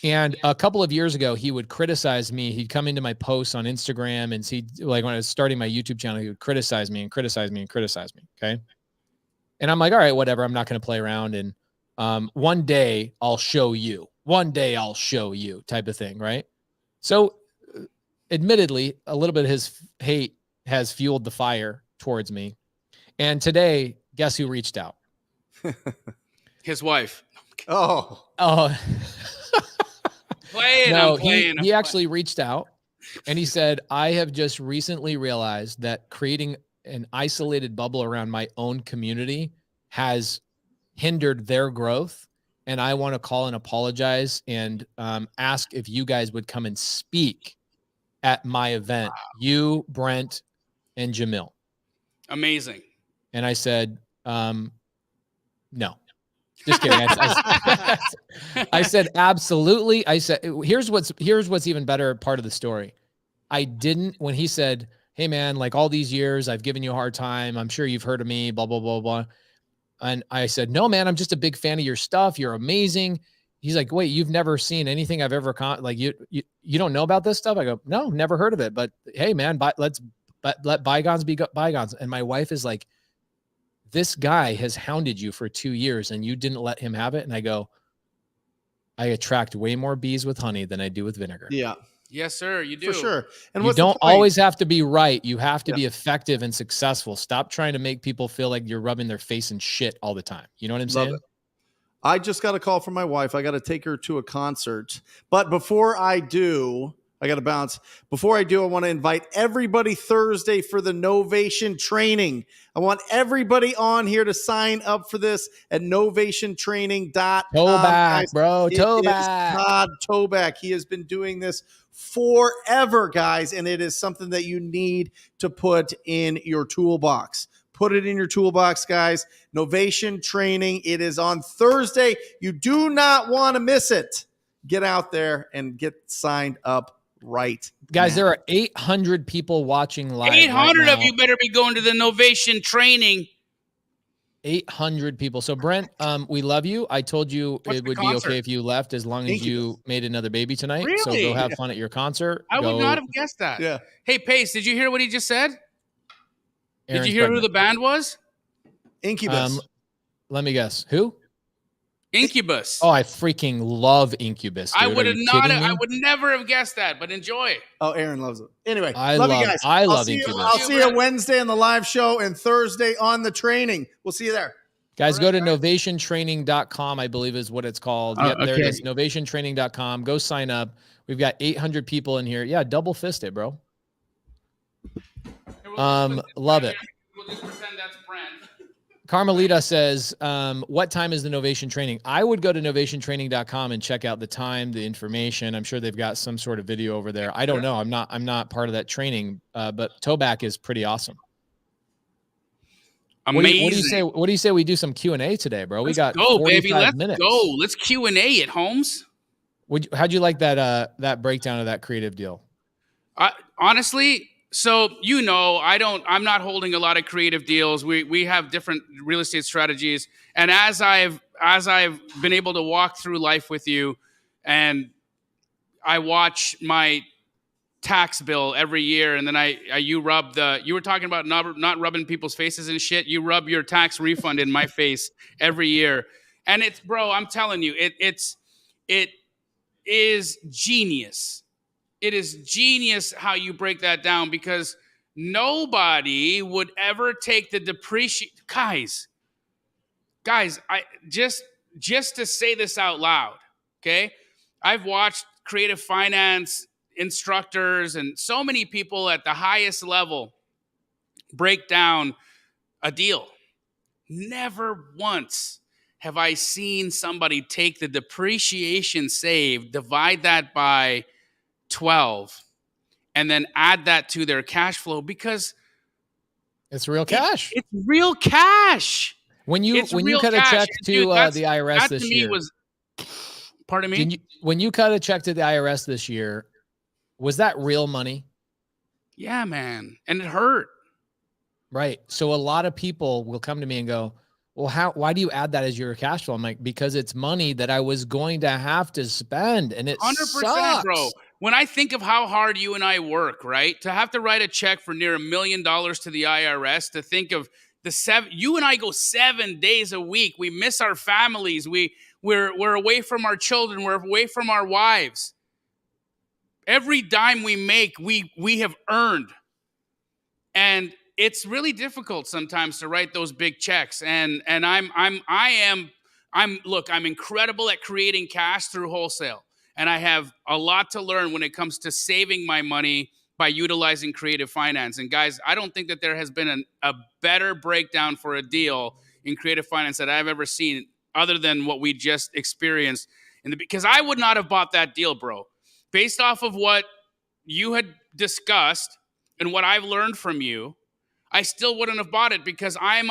And a couple of years ago, he would criticize me. He'd come into my posts on Instagram, and he'd, like, when I was starting my YouTube channel, he would criticize me and criticize me and criticize me. Okay. And I'm like, all right, whatever. I'm not going to play around. And one day I'll show you. One day I'll show you type of thing. Right. So admittedly, a little bit of his hate has fueled the fire towards me. And today, guess who reached out? His wife. Oh. No, he actually reached out and he said, I have just recently realized that creating an isolated bubble around my own community has hindered their growth. And I want to call and apologize and ask if you guys would come and speak at my event. Wow. You, Brent, and Jamil. Amazing. And I said, no. Just kidding. I said, absolutely. I said, here's what's even better part of the story. I didn't, when he said, hey man, like all these years, I've given you a hard time. I'm sure you've heard of me, blah, blah, blah, blah. And I said, no, man, I'm just a big fan of your stuff. You're amazing. He's like, wait, you've never seen anything I've ever, you don't know about this stuff? I go, no, never heard of it. But hey man, let bygones be bygones. And my wife is like, this guy has hounded you for 2 years and you didn't let him have it. And I go, I attract way more bees with honey than I do with vinegar. Yeah. Yes, sir. You do. For sure. And you don't always have to be right. You have to be effective and successful. Stop trying to make people feel like you're rubbing their face in shit all the time. You know what I'm saying? I just got a call from my wife. I got to take her to a concert. But before I do, I got to bounce. Before I do, I want to invite everybody Thursday for the Novation training. I want everybody on here to sign up for this at novationtraining.com. Toback, bro. Toback. Todd Toback. He has been doing this forever, guys, and it is something that you need to put in your toolbox. Put it in your toolbox, guys. Novation training. It is on Thursday. You do not want to miss it. Get out there and get signed up right guys now. There are 800 people watching live. 800 of you better be going to the Novation training. 800 people. So Brent, we love you. I told you it would be okay if you left as long as you made another baby tonight. Really? So go have fun at your concert. I would not have guessed that. Yeah. Hey Pace, did you hear what he just said? Aaron's did you hear pregnant. who the band was? Incubus. Let me guess. Who? Incubus. Oh, I freaking love Incubus. Dude. I would never have guessed that, but enjoy. Oh, Aaron loves it. Anyway, I love you guys. I love Incubus. I'll see you Wednesday on the live show and Thursday on the training. We'll see you there. Guys, go to novationtraining.com, I believe is what it's called. Yep, there it is. Novationtraining.com. Go sign up. We've got 800 people in here. Yeah, double fist it, bro. Love it. We'll just pretend that's Brent. Carmelita says, what time is the Novation training? I would go to novationtraining.com and check out the time, the information. I'm sure they've got some sort of video over there. I don't know. I'm not part of that training, but Toback is pretty awesome. Amazing. What do you say we do some Q&A today, bro? Let's go, baby. Let's minutes. go. Let's Q&A it, Holmes. How'd you like that breakdown of that creative deal? Honestly, so I'm not holding a lot of creative deals. We have different real estate strategies, and as I've been able to walk through life with you, and I watch my tax bill every year, and then you were talking about not rubbing people's faces and shit. You rub your tax refund in my face every year, and it's, bro, I'm telling you, it is genius. It is genius how you break that down, because nobody would ever take the depreciation. Guys, I just to say this out loud, okay? I've watched creative finance instructors and so many people at the highest level break down a deal. Never once have I seen somebody take the depreciation saved, divide that by 12, and then add that to their cash flow, because it's real cash. It's real cash. When you cut a check to the IRS this year, pardon me? When you cut a check to the IRS this year, was that real money? Yeah, man. And it hurt. Right. So a lot of people will come to me and go, well, why do you add that as your cash flow? I'm like, because it's money that I was going to have to spend, and it 100%, sucks. Bro. When I think of how hard you and I work, right, to have to write a check for near $1 million to the IRS, to think of you and I go 7 days a week. We miss our families. We're away from our children. We're away from our wives. Every dime we make, we have earned. And it's really difficult sometimes to write those big checks. And I'm incredible at creating cash through wholesale. And I have a lot to learn when it comes to saving my money by utilizing creative finance. And guys, I don't think that there has been a better breakdown for a deal in creative finance that I've ever seen, other than what we just experienced. Because I would not have bought that deal, bro. Based off of what you had discussed and what I've learned from you, I still wouldn't have bought it, because I'm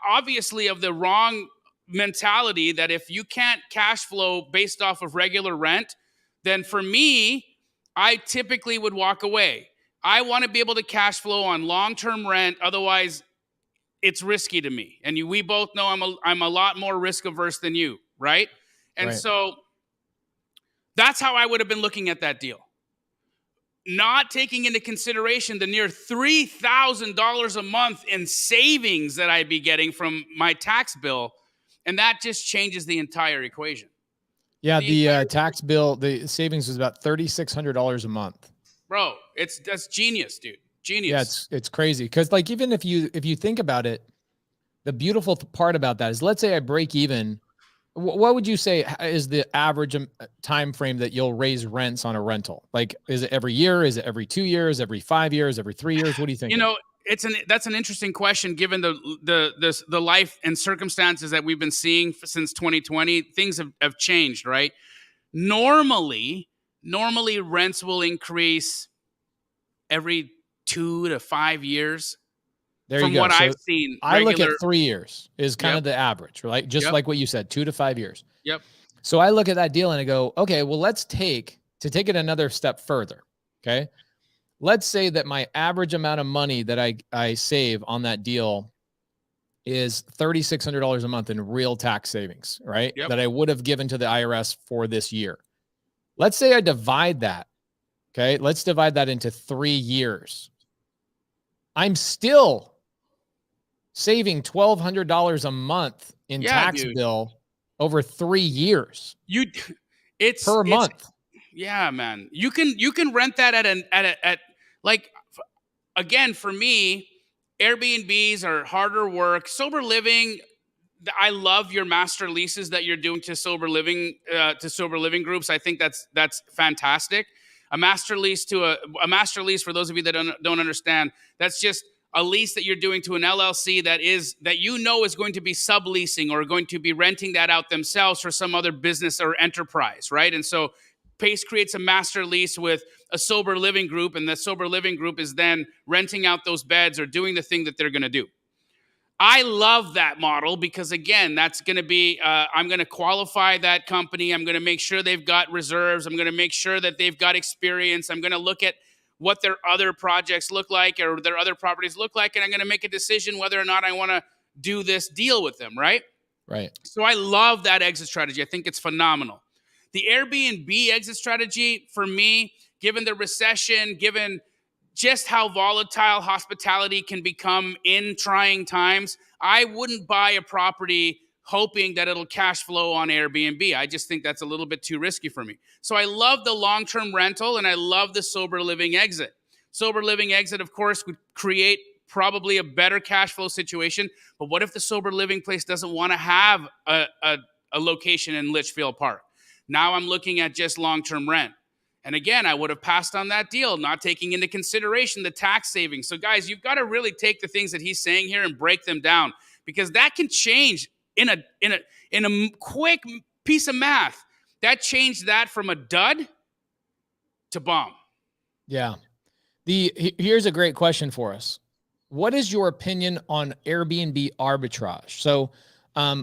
obviously of the wrong mentality that if you can't cash flow based off of regular rent, then for me, I typically would walk away. I want to be able to cash flow on long-term rent. Otherwise, it's risky to me. And we both know I'm a lot more risk averse than you, right? And so that's how I would have been looking at that deal. Not taking into consideration the near $3,000 a month in savings that I'd be getting from my tax bill. And that just changes the entire equation. Yeah, the tax bill, the savings was about $3,600 a month. Bro, that's genius, dude. Genius. Yeah, it's crazy. Because like, even if you think about it, the beautiful part about that is, let's say I break even. What would you say is the average time frame that you'll raise rents on a rental? Like, is it every year? Is it every 2 years? Every 5 years? Every 3 years? What do you think? That's an interesting question, given the life and circumstances that we've been seeing since 2020. Things have changed, right? Normally rents will increase every 2 to 5 years. There you go. From what I've seen, I look at 3 years is kind of the average, right? Just like what you said, 2 to 5 years. Yep. So I look at that deal and I go, okay, well, let's take it another step further. Okay. Let's say that my average amount of money that I save on that deal is $3,600 a month in real tax savings, right? Yep. That I would have given to the IRS for this year. Let's say I divide that. Okay. Let's divide that into 3 years. I'm still saving $1,200 a month in tax bill over 3 years. Per month. Yeah, man. You can rent that at like, again, for me, Airbnbs are harder work. Sober living, I love your master leases that you're doing to sober living groups. I think that's fantastic. A master lease for those of you that don't understand, that's just a lease that you're doing to an LLC that is going to be subleasing or going to be renting that out themselves for some other business or enterprise, right? And so PACE creates a master lease with a sober living group, and the sober living group is then renting out those beds or doing the thing that they're going to do. I love that model because, again, that's going to be, I'm going to qualify that company. I'm going to make sure they've got reserves. I'm going to make sure that they've got experience. I'm going to look at what their other projects look like or their other properties look like. And I'm going to make a decision whether or not I want to do this deal with them, right? Right. So I love that exit strategy. I think it's phenomenal. The Airbnb exit strategy, for me, given the recession, given just how volatile hospitality can become in trying times, I wouldn't buy a property hoping that it'll cash flow on Airbnb. I just think that's a little bit too risky for me. So I love the long-term rental and I love the sober living exit. Sober living exit, of course, would create probably a better cash flow situation. But what if the sober living place doesn't want to have a location in Litchfield Park? Now I'm looking at just long-term rent. And again, I would have passed on that deal, not taking into consideration the tax savings. So guys, you've got to really take the things that he's saying here and break them down, because that can change in a quick piece of math. That changed that from a dud to bomb. Yeah. Here's a great question for us. What is your opinion on Airbnb arbitrage? So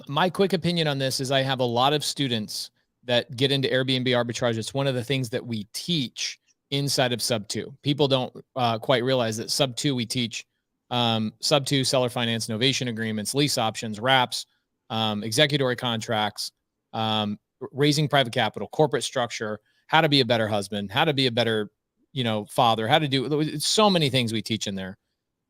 my quick opinion on this is I have a lot of students that get into Airbnb arbitrage. It's one of the things that we teach inside of Sub 2. People don't quite realize that Sub 2, we teach Sub 2, seller finance, novation agreements, lease options, wraps, executory contracts, raising private capital, corporate structure, how to be a better husband, how to be a better, father, how to do so many things we teach in there.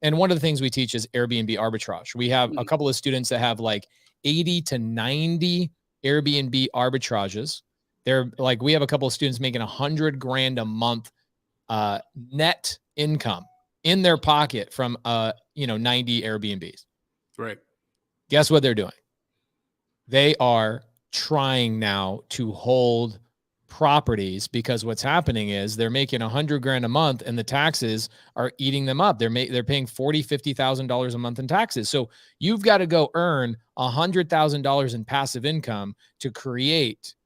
And one of the things we teach is Airbnb arbitrage. We have a couple of students that have like 80 to 90 Airbnb arbitrages. They're like, we have a couple of students making $100,000 a month net income in their pocket from 90 Airbnbs. Right. Guess what they're doing? They are trying now to hold properties, because what's happening is they're making $100,000 a month and the taxes are eating them up. They're paying $40,000-$50,000 a month in taxes. So you've got to go earn $100,000 in passive income to create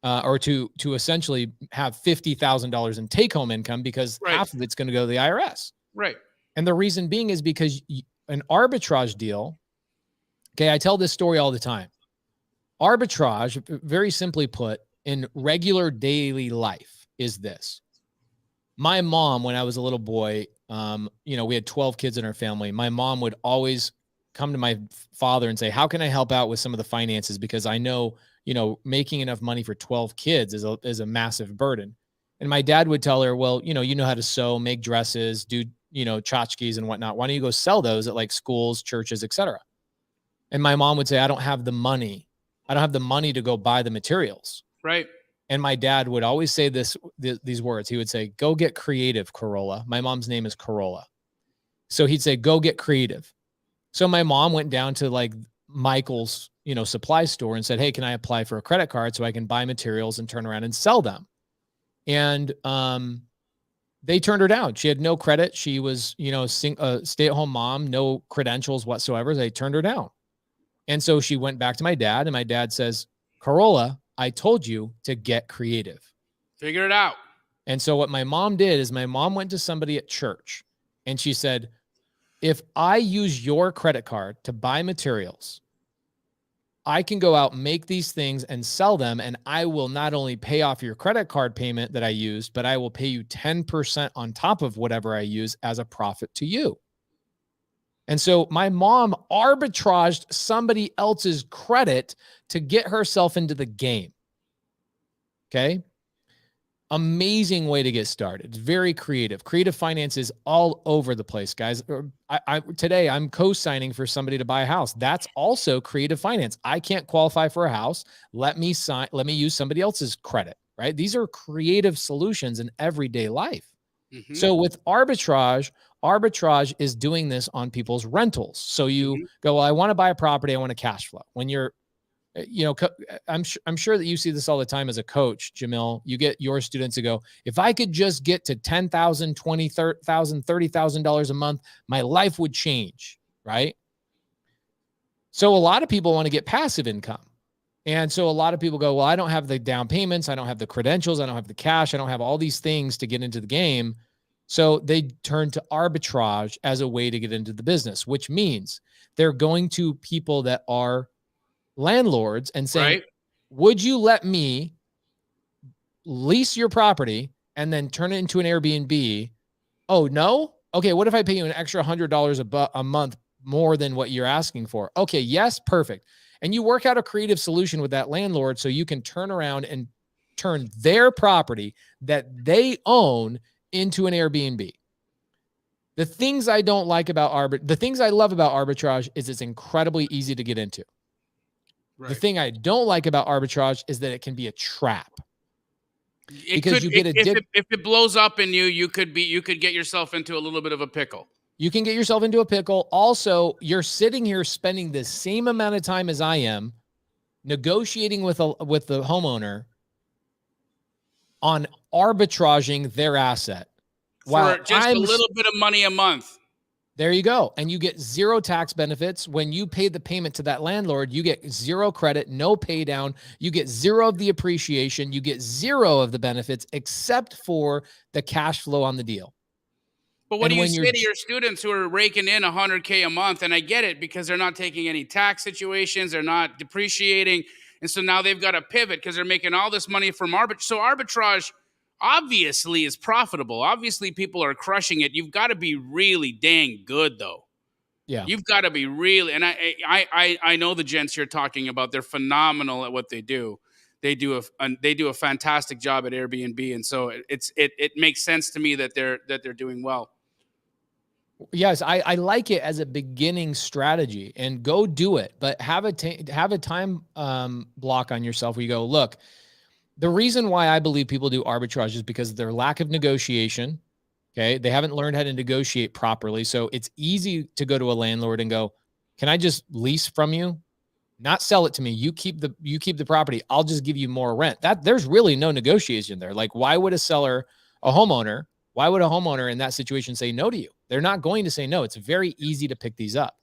or to essentially have $50,000 in take-home income, because half of it's going to go to the IRS. Right. And the reason being is because an arbitrage deal, okay, I tell this story all the time. Arbitrage, very simply put, in regular daily life is this. My mom, when I was a little boy, we had 12 kids in our family. My mom would always come to my father and say, how can I help out with some of the finances? Because I know, making enough money for 12 kids is a massive burden. And my dad would tell her, well, you know how to sew, make dresses, do, tchotchkes and whatnot. Why don't you go sell those at like schools, churches, etc. And my mom would say, I don't have the money. I don't have the money to go buy the materials. Right. And my dad would always say these words. He would say, go get creative, Corolla. My mom's name is Corolla. So he'd say, go get creative. So my mom went down to like Michael's, supply store and said, hey, can I apply for a credit card so I can buy materials and turn around and sell them? And they turned her down. She had no credit. She was, a stay-at-home mom, no credentials whatsoever. They turned her down. And so she went back to my dad, and my dad says, Corolla, I told you to get creative. Figure it out. And so what my mom did is my mom went to somebody at church and she said, if I use your credit card to buy materials, I can go out, make these things and sell them. And I will not only pay off your credit card payment that I used, but I will pay you 10% on top of whatever I use as a profit to you. And so my mom arbitraged somebody else's credit to get herself into the game. Okay. Amazing way to get started. It's very creative. Creative finance is all over the place, guys. Today I'm co-signing for somebody to buy a house. That's also creative finance. I can't qualify for a house. Let me use somebody else's credit, right? These are creative solutions in everyday life. Mm-hmm. So with arbitrage is doing this on people's rentals. So you go, well, I want to buy a property. I want to cash flow. When you're, I'm sure that you see this all the time as a coach, Jamil. You get your students to go, if I could just get to $10,000, $20,000, $30,000 a month, my life would change, right? So a lot of people want to get passive income. And so a lot of people go, well, I don't have the down payments. I don't have the credentials. I don't have the cash. I don't have all these things to get into the game. So they turn to arbitrage as a way to get into the business, which means They're going to people that are landlords and saying, Right. would you let me lease your property and then turn it into an Airbnb? Oh, no? Okay, what if I pay you an extra $100 a month more than what you're asking for? Okay, yes, perfect. And you work out a creative solution with that landlord so you can turn around and turn their property that they own into an Airbnb. The things I don't like about the things I love about arbitrage is it's incredibly easy to get into. Right. The thing I don't like about arbitrage is that it can be a trap. Because you get addicted. If it blows up in you, you could get yourself into a little bit of a pickle. You can get yourself into a pickle. Also, you're sitting here spending the same amount of time as I am negotiating with the homeowner on arbitraging their asset. For just a little bit of money a month. There you go. And you get zero tax benefits. When you pay the payment to that landlord, you get zero credit, no pay down. You get zero of the appreciation. You get zero of the benefits except for the cash flow on the deal. But what do you say to your students who are raking in $100K a month? And I get it because they're not taking any tax situations. They're not depreciating. And so now they've got to pivot because they're making all this money from arbitrage. So arbitrage obviously is profitable. Obviously people are crushing it. You've got to be really dang good though. Yeah. You've got to be really, and I know the gents you're talking about. They're phenomenal at what they do. They do a fantastic job at Airbnb. And so it makes sense to me that they're doing well. Yes, I like it as a beginning strategy, and go do it, but have a time block on yourself where you go, look, the reason why I believe people do arbitrage is because of their lack of negotiation. Okay. They haven't learned how to negotiate properly. So it's easy to go to a landlord and go, can I just lease from you? Not sell it to me. You keep the property. I'll just give you more rent. There's really no negotiation there. Like, why would a homeowner in that situation say no to you? They're not going to say no. It's very easy to pick these up.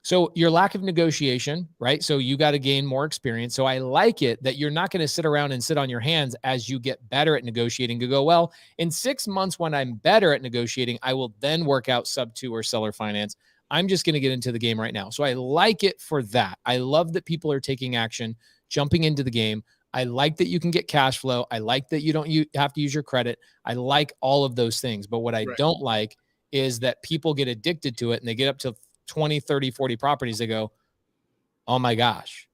So your lack of negotiation, right? So you got to gain more experience. So I like it that you're not going to sit around and sit on your hands as you get better at negotiating to go, well, in 6 months when I'm better at negotiating, I will then work out sub-2 or seller finance. I'm just going to get into the game right now. So I like it for that. I love that people are taking action, jumping into the game. I like that you can get cash flow. I like that you have to use your credit. I like all of those things. But what I don't like is that people get addicted to it and they get up to 20, 30, 40 properties. They go, oh my gosh,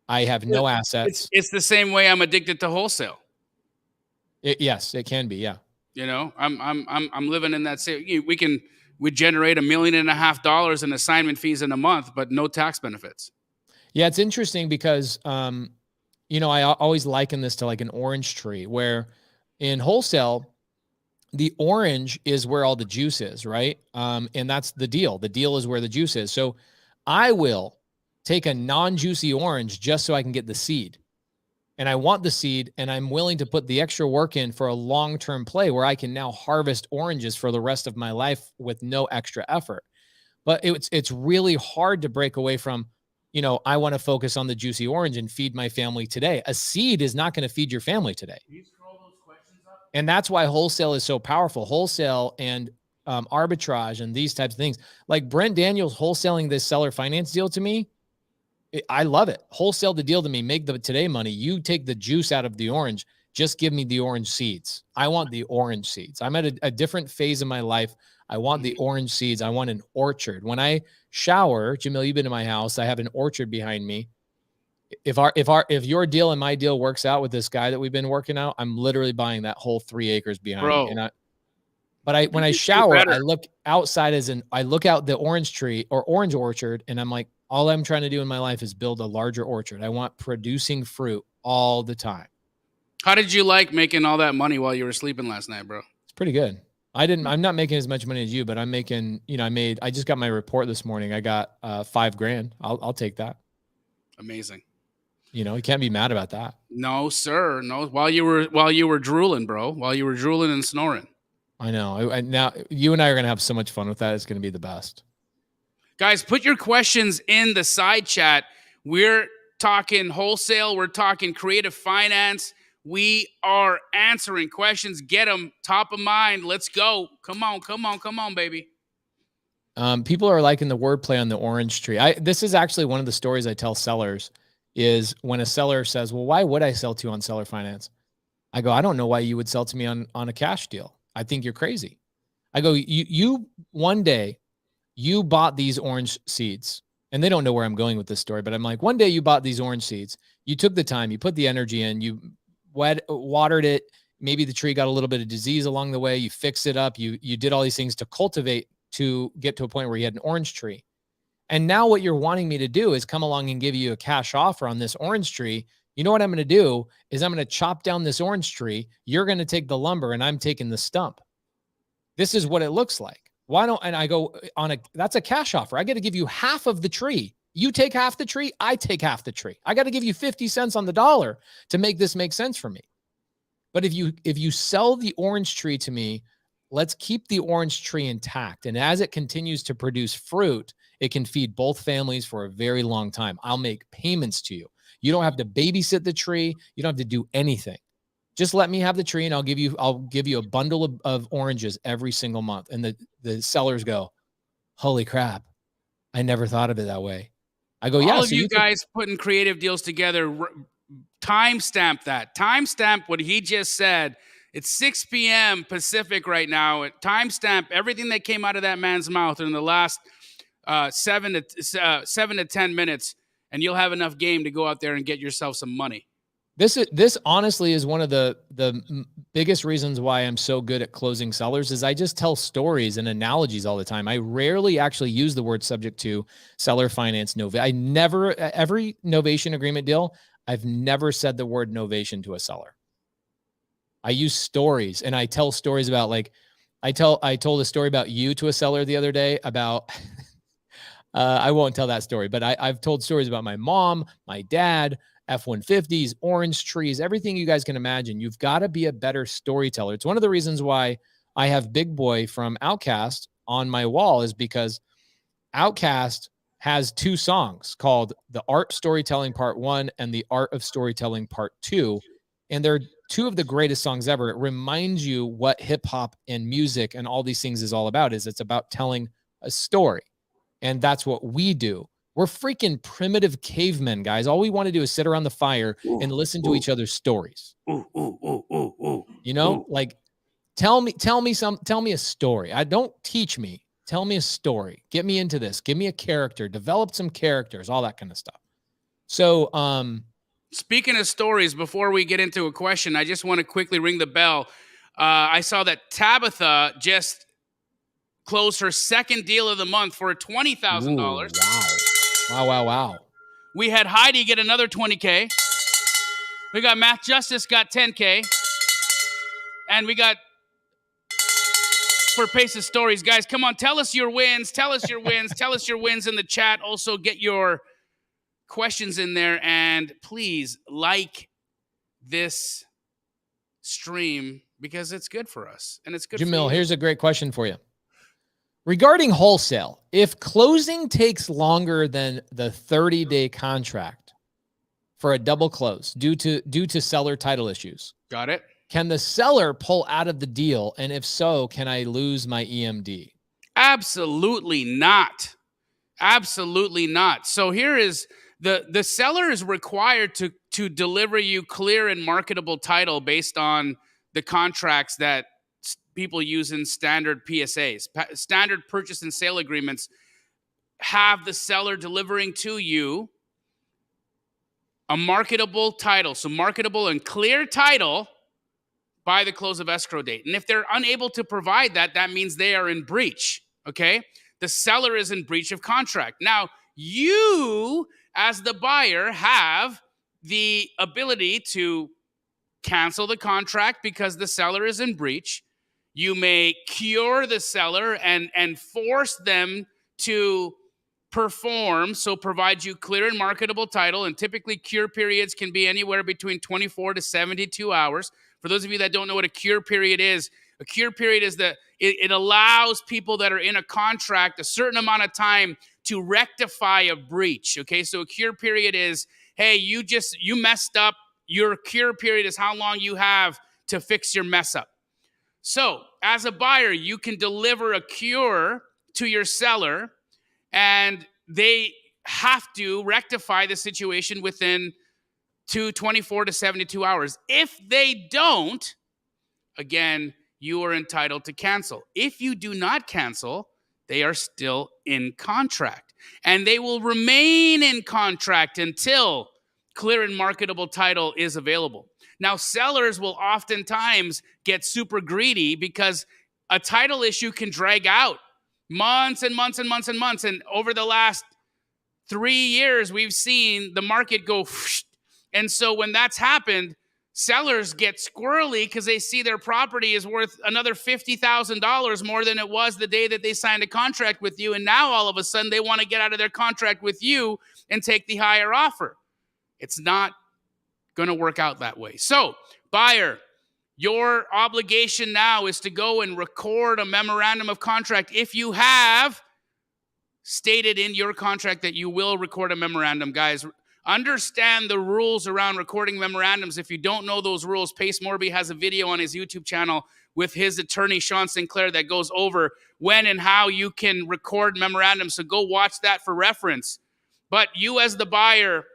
I have no assets. It's the same way I'm addicted to wholesale. Yes, it can be. Yeah. You know, I'm living in that same, we generate $1.5 million in assignment fees in a month, but no tax benefits. Yeah. It's interesting because, I always liken this to like an orange tree, where in wholesale, the orange is where all the juice is, right? And that's the deal. The deal is where the juice is. So I will take a non-juicy orange just so I can get the seed. And I want the seed, and I'm willing to put the extra work in for a long-term play where I can now harvest oranges for the rest of my life with no extra effort. But it's really hard to break away from, I want to focus on the juicy orange and feed my family today. A seed is not going to feed your family today. And that's why wholesale is so powerful. Wholesale and arbitrage and these types of things. Like Brent Daniels wholesaling this seller finance deal to me, I love it. Wholesale the deal to me. Make the today money. You take the juice out of the orange. Just give me the orange seeds. I want the orange seeds. I'm at a different phase of my life. I want the orange seeds. I want an orchard. When I shower, Jamil, you've been to my house. I have an orchard behind me. If your deal and my deal works out with this guy that we've been working out, I'm literally buying that whole 3 acres behind me. And when I shower, I look outside I look out the orange tree or orange orchard, and I'm like, all I'm trying to do in my life is build a larger orchard. I want producing fruit all the time. How did you like making all that money while you were sleeping last night, bro? It's pretty good. I'm not making as much money as you, but I'm making, I just got my report this morning. I got $5,000. I'll take that. Amazing. You can't be mad about that. No, sir. No. While you were drooling, bro, while you were drooling and snoring. I know. Now you and I are going to have so much fun with that. It's going to be the best. Guys, put your questions in the side chat. We're talking wholesale. We're talking creative finance. We are answering questions. Get them top of mind. Let's go. Come on, baby. People are liking the wordplay on the orange tree. This is actually one of the stories I tell sellers is when a seller says, well, why would I sell to you on seller finance? I go, I don't know why you would sell to me on a cash deal. I think you're crazy. I go, you one day you bought these orange seeds, and they don't know where I'm going with this story, but I'm like, one day you bought these orange seeds. You took the time, you put the energy in, you watered it. Maybe the tree got a little bit of disease along the way. You fixed it up. You did all these things to cultivate to get to a point where you had an orange tree. And now what you're wanting me to do is come along and give you a cash offer on this orange tree. You know what I'm going to do is I'm going to chop down this orange tree. You're going to take the lumber and I'm taking the stump. This is what it looks like. Why don't, and I go that's a cash offer. I got to give you half of the tree. You take half the tree. I take half the tree. I got to give you 50 cents on the dollar to make this make sense for me. But if you sell the orange tree to me, let's keep the orange tree intact. And as it continues to produce fruit, it can feed both families for a very long time. I'll make payments to you. You don't have to babysit the tree. You don't have to do anything. Just let me have the tree and I'll give you a bundle of oranges every single month. And the sellers go, holy crap. I never thought of it that way. I go, yeah. All of you guys putting creative deals together, timestamp that. Timestamp what he just said. It's 6 p.m. Pacific right now. Timestamp everything that came out of that man's mouth in the last 7 to 10 minutes, and you'll have enough game to go out there and get yourself some money. This honestly is one of the biggest reasons why I'm so good at closing sellers is I just tell stories and analogies all the time. I rarely actually use the word subject to seller finance novation. I never, every novation agreement deal, I've never said the word novation to a seller. I use stories and I tell stories about I told a story about you to a seller the other day about, I won't tell that story, but I've told stories about my mom, my dad, F-150s, orange trees, everything you guys can imagine. You've got to be a better storyteller. It's one of the reasons why I have Big Boy from Outkast on my wall is because Outkast has 2 songs called The Art Storytelling Part 1 and The Art of Storytelling Part 2. And they're 2 of the greatest songs ever. It reminds you what hip hop and music and all these things is all about. It's about telling a story. And that's what we do. We're freaking primitive cavemen, guys. All we want to do is sit around the fire and listen to each other's stories. You know, like tell me a story. Don't teach me. Tell me a story. Get me into this. Give me a character. Develop some characters, all that kind of stuff. So, speaking of stories, before we get into a question, I just want to quickly ring the bell. I saw that Tabitha just closed her second deal of the month for $20,000. Wow. We had Heidi get another $20K. We got Math Justice got $10K. And we got for Pace of Stories. Guys, come on, tell us your wins. Tell us your wins. Tell us your wins in the chat. Also, get your questions in there. And please like this stream because it's good for us. And it's good Jamil, for you. Here's a great question for you. Regarding wholesale, if closing takes longer than the 30-day contract for a double close due to seller title issues, got it? Can the seller pull out of the deal? And if so, can I lose my EMD? Absolutely not. Absolutely not. So here is the seller is required to deliver you clear and marketable title based on the contracts that people use in standard PSAs. Standard purchase and sale agreements have the seller delivering to you a marketable title. So marketable and clear title by the close of escrow date. And if they're unable to provide that, that means they are in breach, okay? The seller is in breach of contract. Now, you, as the buyer, have the ability to cancel the contract because the seller is in breach. You may cure the seller and force them to perform, so provide you clear and marketable title. And typically cure periods can be anywhere between 24 to 72 hours. For those of you that don't know what a cure period is, a cure period is it allows people that are in a contract a certain amount of time to rectify a breach. Okay, so a cure period is, hey, you messed up. Your cure period is how long you have to fix your mess up. So as a buyer, you can deliver a cure to your seller, and they have to rectify the situation within 24 to 72 hours. If they don't, again, you are entitled to cancel. If you do not cancel, they are still in contract, and they will remain in contract until clear and marketable title is available. Now, sellers will oftentimes get super greedy because a title issue can drag out months and months and months and months. And over the last 3 years, we've seen the market go whoosh. And so when that's happened, sellers get squirrely because they see their property is worth another $50,000 more than it was the day that they signed a contract with you. And now all of a sudden they want to get out of their contract with you and take the higher offer. It's not going to work out that way. So, buyer, your obligation now is to go and record a memorandum of contract. If you have stated in your contract that you will record a memorandum, guys, understand the rules around recording memorandums. If you don't know those rules, Pace Morby has a video on his YouTube channel with his attorney, Sean Sinclair, that goes over when and how you can record memorandums. So go watch that for reference. But you as the buyer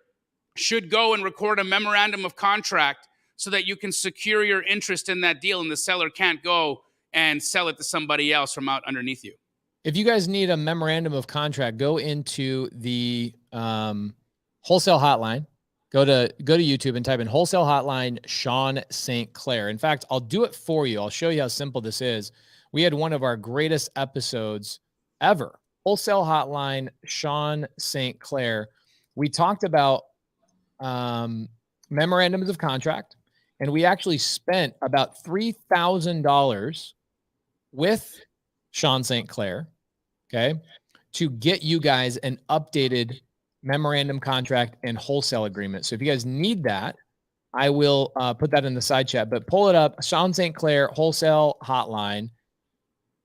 should go and record a memorandum of contract so that you can secure your interest in that deal and the seller can't go and sell it to somebody else from out underneath you. If you guys need a memorandum of contract, go into the Wholesale Hotline. Go to YouTube and type in Wholesale Hotline Sean St. Clair. In fact, I'll do it for you. I'll show you how simple this is. We had one of our greatest episodes ever. Wholesale Hotline Sean St. Clair. We talked about memorandums of contract, and we actually spent about $3,000 with Sean St. Clair, okay, to get you guys an updated memorandum contract and wholesale agreement. So if you guys need that, I will put that in the side chat, but pull it up. Sean St. Clair, Wholesale Hotline.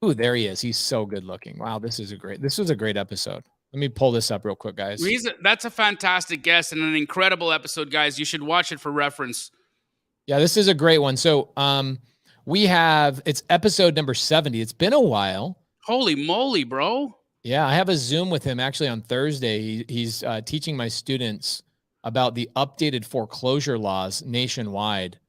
Ooh, there he is. He's so good looking. Wow, this was a great episode. Let me pull this up real quick, guys. That's a fantastic guest and an incredible episode, guys. You should watch it for reference. Yeah, this is a great one. So it's episode number 70. It's been a while. Holy moly, bro. Yeah, I have a Zoom with him actually on Thursday. He's teaching my students about the updated foreclosure laws nationwide.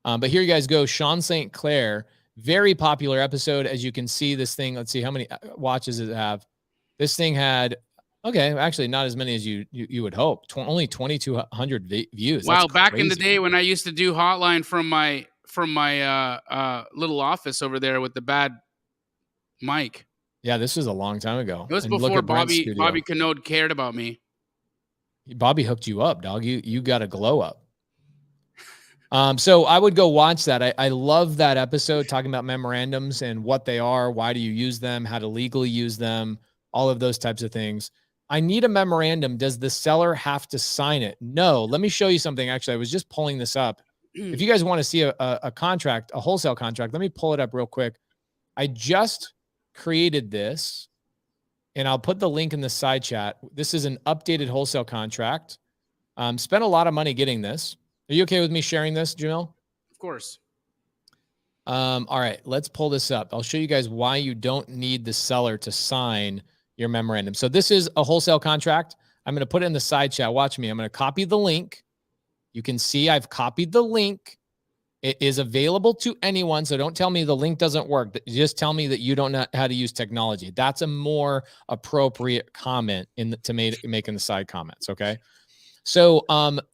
But here you guys go. Sean St. Clair, very popular episode. As you can see, this thing, let's see how many watches does it have. This thing had, okay, actually not as many as you would hope. Only 2,200 views. Wow, That's back crazy. in the day when I used to do Hotline from my little office over there with the bad mic. Yeah, this was a long time ago. It was before Bobby Canode cared about me. Bobby hooked you up, dog. You got a glow up. So I would go watch that. I love that episode talking about memorandums and what they are, why do you use them, how to legally use them, all of those types of things. I need a memorandum. Does the seller have to sign it? No. Let me show you something. Actually, I was just pulling this up. If you guys want to see a contract, a wholesale contract, let me pull it up real quick. I just created this, and I'll put the link in the side chat. This is an updated wholesale contract. Spent a lot of money getting this. Are you okay with me sharing this, Jamil? Of course. All right, let's pull this up. I'll show you guys why you don't need the seller to sign your memorandum. So this is a wholesale contract. I'm going to put it in the side chat. Watch me. I'm going to copy the link. You can see I've copied the link. It is available to anyone, so don't tell me the link doesn't work. Just tell me that you don't know how to use technology. That's a more appropriate comment to make in the side comments, okay? So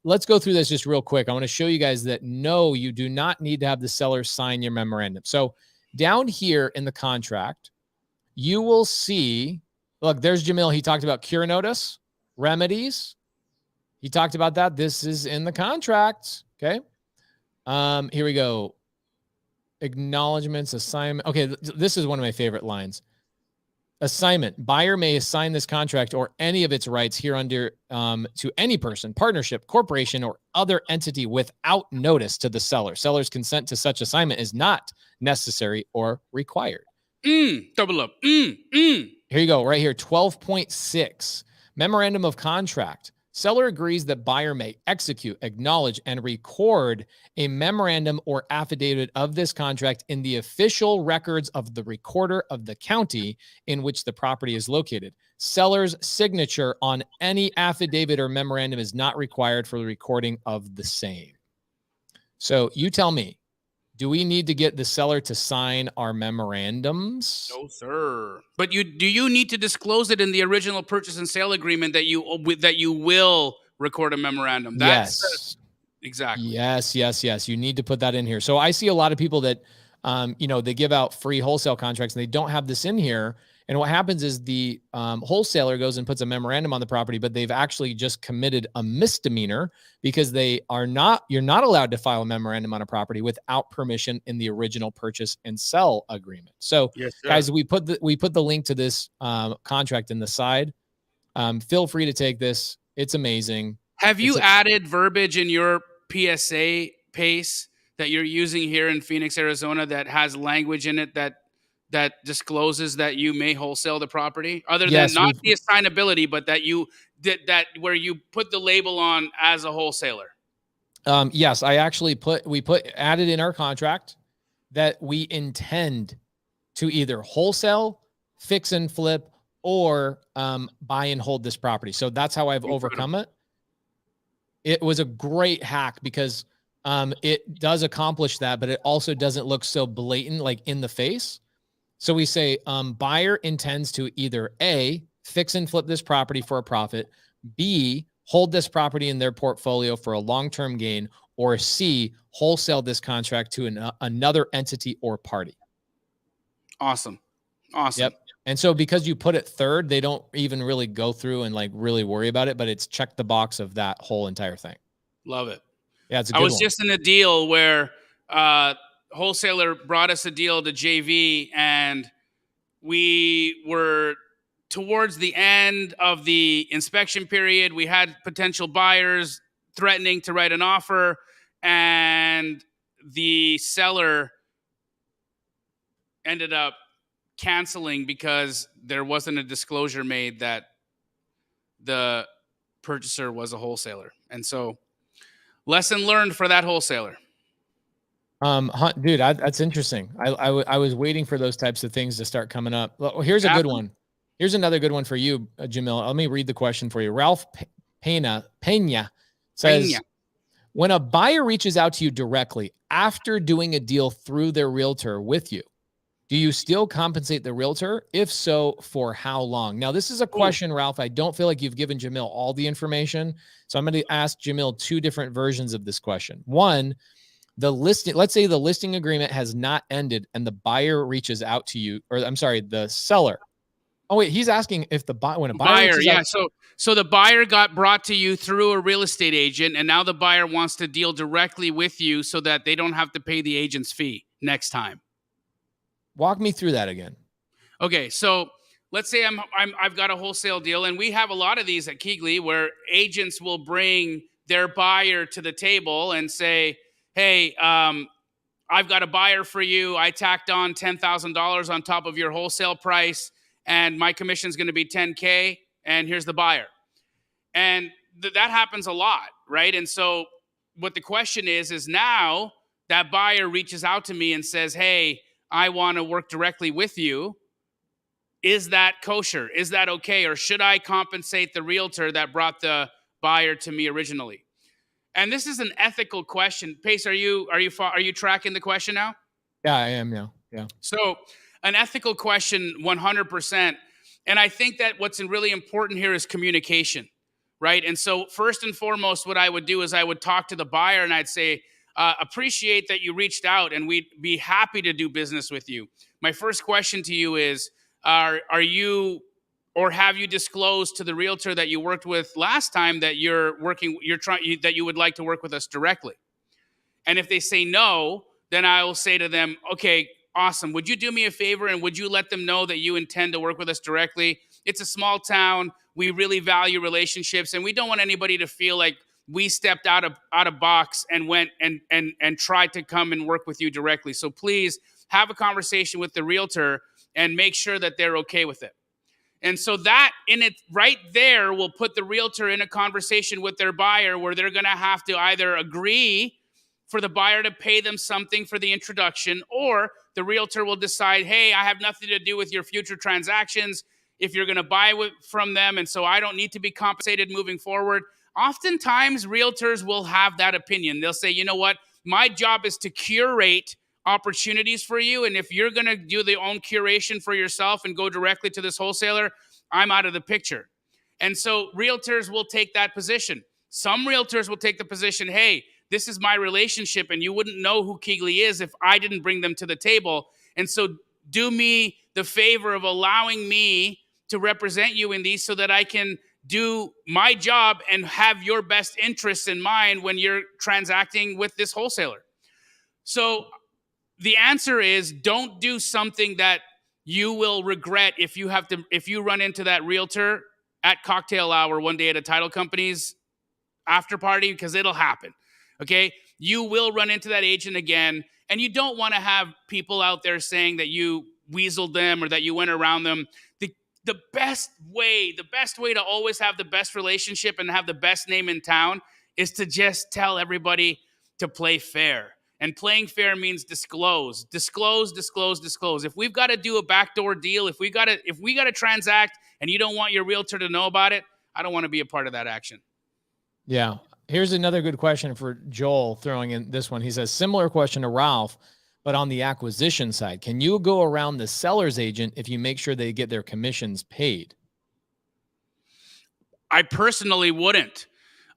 let's go through this just real quick. I want to show you guys that no, you do not need to have the seller sign your memorandum. So down here in the contract, you will see, look, there's Jamil. He talked about cure notice, remedies. He talked about that. This is in the contract, okay? Here we go. Acknowledgements, assignment. Okay, this is one of my favorite lines. Assignment. Buyer may assign this contract or any of its rights hereunder to any person, partnership, corporation, or other entity without notice to the seller. Seller's consent to such assignment is not necessary or required. Double up. Here you go, right here, 12.6. Memorandum of contract. Seller agrees that buyer may execute, acknowledge, and record a memorandum or affidavit of this contract in the official records of the recorder of the county in which the property is located. Seller's signature on any affidavit or memorandum is not required for the recording of the same. So you tell me, do we need to get the seller to sign our memorandums? No, sir. But do you need to disclose it in the original purchase and sale agreement that you will record a memorandum? Yes. Exactly. Yes. You need to put that in here. So I see a lot of people that, they give out free wholesale contracts and they don't have this in here. And what happens is the wholesaler goes and puts a memorandum on the property, but they've actually just committed a misdemeanor because you're not allowed to file a memorandum on a property without permission in the original purchase and sell agreement. So yes, guys, we put the link to this contract in the side. Feel free to take this. It's amazing. Have you added verbiage in your PSA PACE that you're using here in Phoenix, Arizona that has language in it that discloses that you may wholesale the property, other than not the assignability, but that you did that where you put the label on as a wholesaler? Yes, I actually added in our contract that we intend to either wholesale, fix and flip, or buy and hold this property. So that's how I've overcome it. It was a great hack because it does accomplish that, but it also doesn't look so blatant, like in the face. So we say buyer intends to either A, fix and flip this property for a profit, B, hold this property in their portfolio for a long-term gain, or C, wholesale this contract to another entity or party. Awesome. Yep. And so because you put it third, they don't even really go through and like really worry about it, but it's checked the box of that whole entire thing. Love it. Yeah, it's a good one. I was just in a deal where wholesaler brought us a deal to JV, and we were towards the end of the inspection period. We had potential buyers threatening to write an offer, and the seller ended up canceling because there wasn't a disclosure made that the purchaser was a wholesaler. And so lesson learned for that wholesaler. Dude, that's interesting. I was waiting for those types of things to start coming up. Well, here's a good one. Here's another good one for you, Jamil. Let me read the question for you. Ralph Pena says, when a buyer reaches out to you directly after doing a deal through their realtor with you, do you still compensate the realtor? If so, for how long? Now, this is a question, Ralph. I don't feel like you've given Jamil all the information. So I'm going to ask Jamil two different versions of this question. One, let's say the listing agreement has not ended and the buyer reaches out to you, or I'm sorry, the seller. Oh wait, he's asking if when a buyer so the buyer got brought to you through a real estate agent, and now the buyer wants to deal directly with you so that they don't have to pay the agent's fee next time. Walk me through that again. Okay, so let's say I've got a wholesale deal, and we have a lot of these at Keegley where agents will bring their buyer to the table and say, hey, I've got a buyer for you. I tacked on $10,000 on top of your wholesale price, and my commission is going to be $10K, and here's the buyer. And that happens a lot, right? And so what the question is now that buyer reaches out to me and says, hey, I want to work directly with you. Is that kosher? Is that okay? Or should I compensate the realtor that brought the buyer to me originally? And this is an ethical question. Pace, are you tracking the question now? Yeah, I am now. Yeah. So an ethical question, 100%. And I think that what's really important here is communication, right? And so first and foremost, what I would do is I would talk to the buyer and I'd say, appreciate that you reached out and we'd be happy to do business with you. My first question to you is, are you, or have you disclosed to the realtor that you worked with last time that that you would like to work with us directly? And if they say no, then I will say to them, okay, awesome. Would you do me a favor and would you let them know that you intend to work with us directly? It's a small town. We really value relationships, and we don't want anybody to feel like we stepped out of box and went and tried to come and work with you directly. So please have a conversation with the realtor and make sure that they're okay with it. And so that in it right there will put the realtor in a conversation with their buyer where they're going to have to either agree for the buyer to pay them something for the introduction, or the realtor will decide, hey, I have nothing to do with your future transactions if you're going to buy from them, and so I don't need to be compensated moving forward. Oftentimes, realtors will have that opinion. They'll say, you know what, my job is to curate opportunities for you, and if you're going to do the own curation for yourself and go directly to this wholesaler, I'm out of the picture. And so realtors will take that position. Some realtors will take the position, hey, this is my relationship, and you wouldn't know who Keegley is if I didn't bring them to the table. And so do me the favor of allowing me to represent you in these so that I can do my job and have your best interests in mind when you're transacting with this wholesaler. So the answer is, don't do something that you will regret if you run into that realtor at cocktail hour one day at a title company's after party, because it'll happen. Okay, you will run into that agent again, and you don't want to have people out there saying that you weaseled them or that you went around them. The best way to always have the best relationship and have the best name in town is to just tell everybody to play fair. And playing fair means disclose. If we've got to do a backdoor deal, if we got to transact and you don't want your realtor to know about it, I don't want to be a part of that action. Yeah. Here's another good question for Joel, throwing in this one. He says, similar question to Ralph, but on the acquisition side, can you go around the seller's agent if you make sure they get their commissions paid? I personally wouldn't.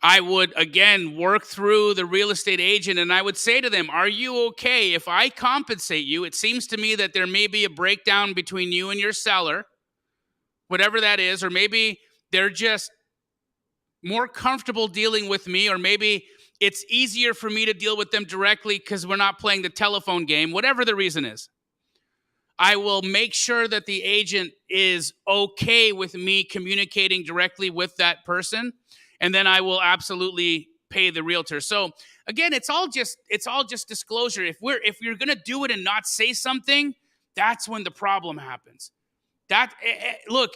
I would, again, work through the real estate agent, and I would say to them, are you okay if I compensate you? It seems to me that there may be a breakdown between you and your seller, whatever that is, or maybe they're just more comfortable dealing with me, or maybe it's easier for me to deal with them directly because we're not playing the telephone game, whatever the reason is. I will make sure that the agent is okay with me communicating directly with that person, and then I will absolutely pay the realtor. So again, it's all just disclosure. If you're going to do it and not say something, that's when the problem happens. Look,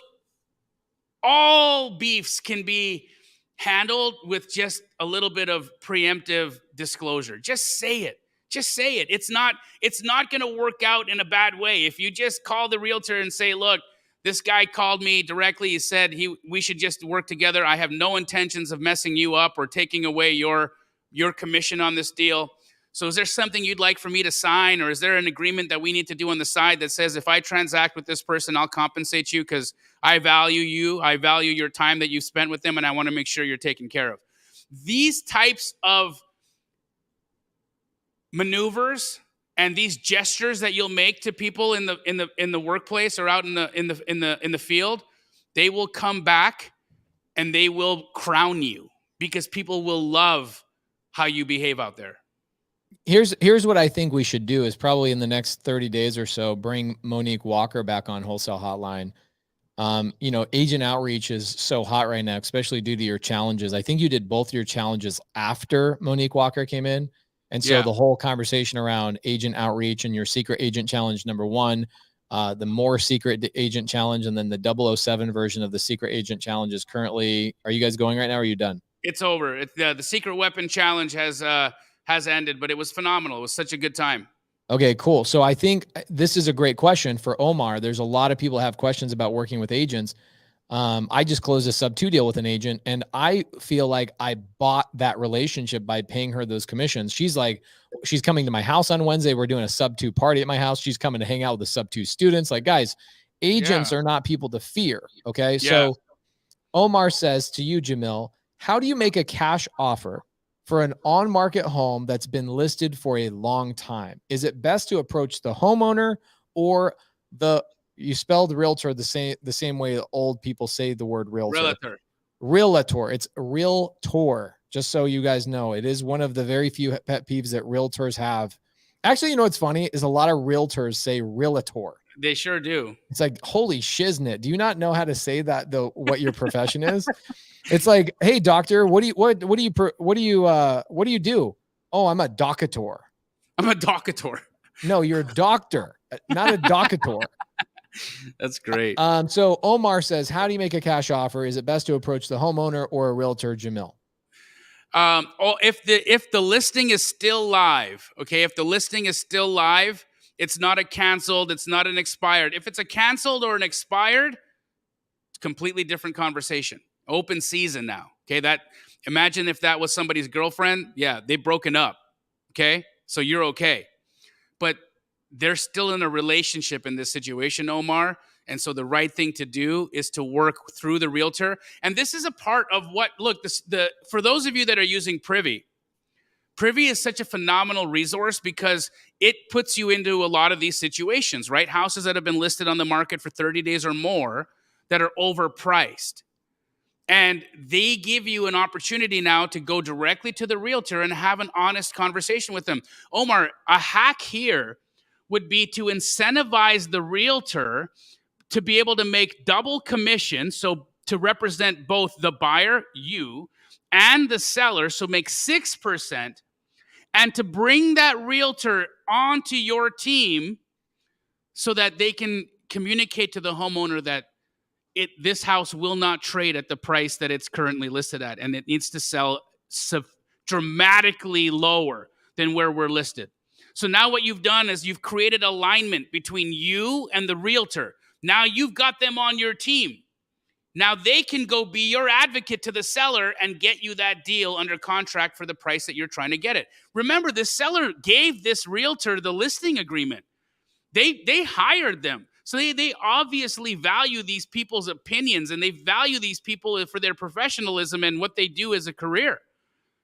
all beefs can be handled with just a little bit of preemptive disclosure. Just say it. It's not going to work out in a bad way. If you just call the realtor and say, look, this guy called me directly. He said we should just work together. I have no intentions of messing you up or taking away your commission on this deal. So is there something you'd like for me to sign, or is there an agreement that we need to do on the side that says if I transact with this person, I'll compensate you because I value you. I value your time that you've spent with them, and I want to make sure you're taken care of. These types of maneuvers and these gestures that you'll make to people in the workplace or out in the field, they will come back and they will crown you because people will love how you behave out there. Here's what I think we should do is probably in the next 30 days or so, bring Monique Walker back on Wholesale Hotline. Agent outreach is so hot right now, especially due to your challenges. I think you did both your challenges after Monique Walker came in. And so the whole conversation around agent outreach and your secret agent challenge, number one, the more secret agent challenge, and then the 007 version of the secret agent challenge is currently, are you guys going right now? Or are you done? It's over. The secret weapon challenge has ended, but it was phenomenal. It was such a good time. Okay, cool. So I think this is a great question for Omar. There's a lot of people that have questions about working with agents. I just closed a sub-2 deal with an agent, and I feel like I bought that relationship by paying her those commissions. She's coming to my house on Wednesday. We're doing a sub-2 party at my house. She's coming to hang out with the sub-2 students. Like, guys, agents are not people to fear. Okay. Yeah. So Omar says to you, Jamil, how do you make a cash offer for an on-market home that's been listed for a long time? Is it best to approach the homeowner or you spelled realtor the same way old people say the word realtor. Realtor. It's realtor. Just so you guys know, it is one of the very few pet peeves that realtors have. Actually, you know what's funny is a lot of realtors say realtor. They sure do. It's like, holy shiznit. Do you not know how to say that though? What your profession is? It's like, hey doctor, what do you do? Oh, I'm a doctor. I'm a doctor. No, you're a doctor, not a doctor. That's great. So Omar says, how do you make a cash offer? Is it best to approach the homeowner or a realtor, Jamil? If the listing is still live, okay, if the listing is still live, it's not a canceled, it's not an expired. If it's a canceled or an expired, it's a completely different conversation. Open season now. Okay, imagine if that was somebody's girlfriend. Yeah, they've broken up. Okay, so you're okay. But they're still in a relationship in this situation, Omar. And so the right thing to do is to work through the realtor. And this is a part of for those of you that are using Privy is such a phenomenal resource because it puts you into a lot of these situations, right? Houses that have been listed on the market for 30 days or more that are overpriced. And they give you an opportunity now to go directly to the realtor and have an honest conversation with them. Omar, a hack here would be to incentivize the realtor to be able to make double commission, so to represent both the buyer, you, and the seller, so make 6%, and to bring that realtor onto your team so that they can communicate to the homeowner that this house will not trade at the price that it's currently listed at, and it needs to sell dramatically lower than where we're listed. So now what you've done is you've created alignment between you and the realtor. Now you've got them on your team. Now they can go be your advocate to the seller and get you that deal under contract for the price that you're trying to get it. Remember, the seller gave this realtor the listing agreement. They hired them. So they obviously value these people's opinions, and they value these people for their professionalism and what they do as a career.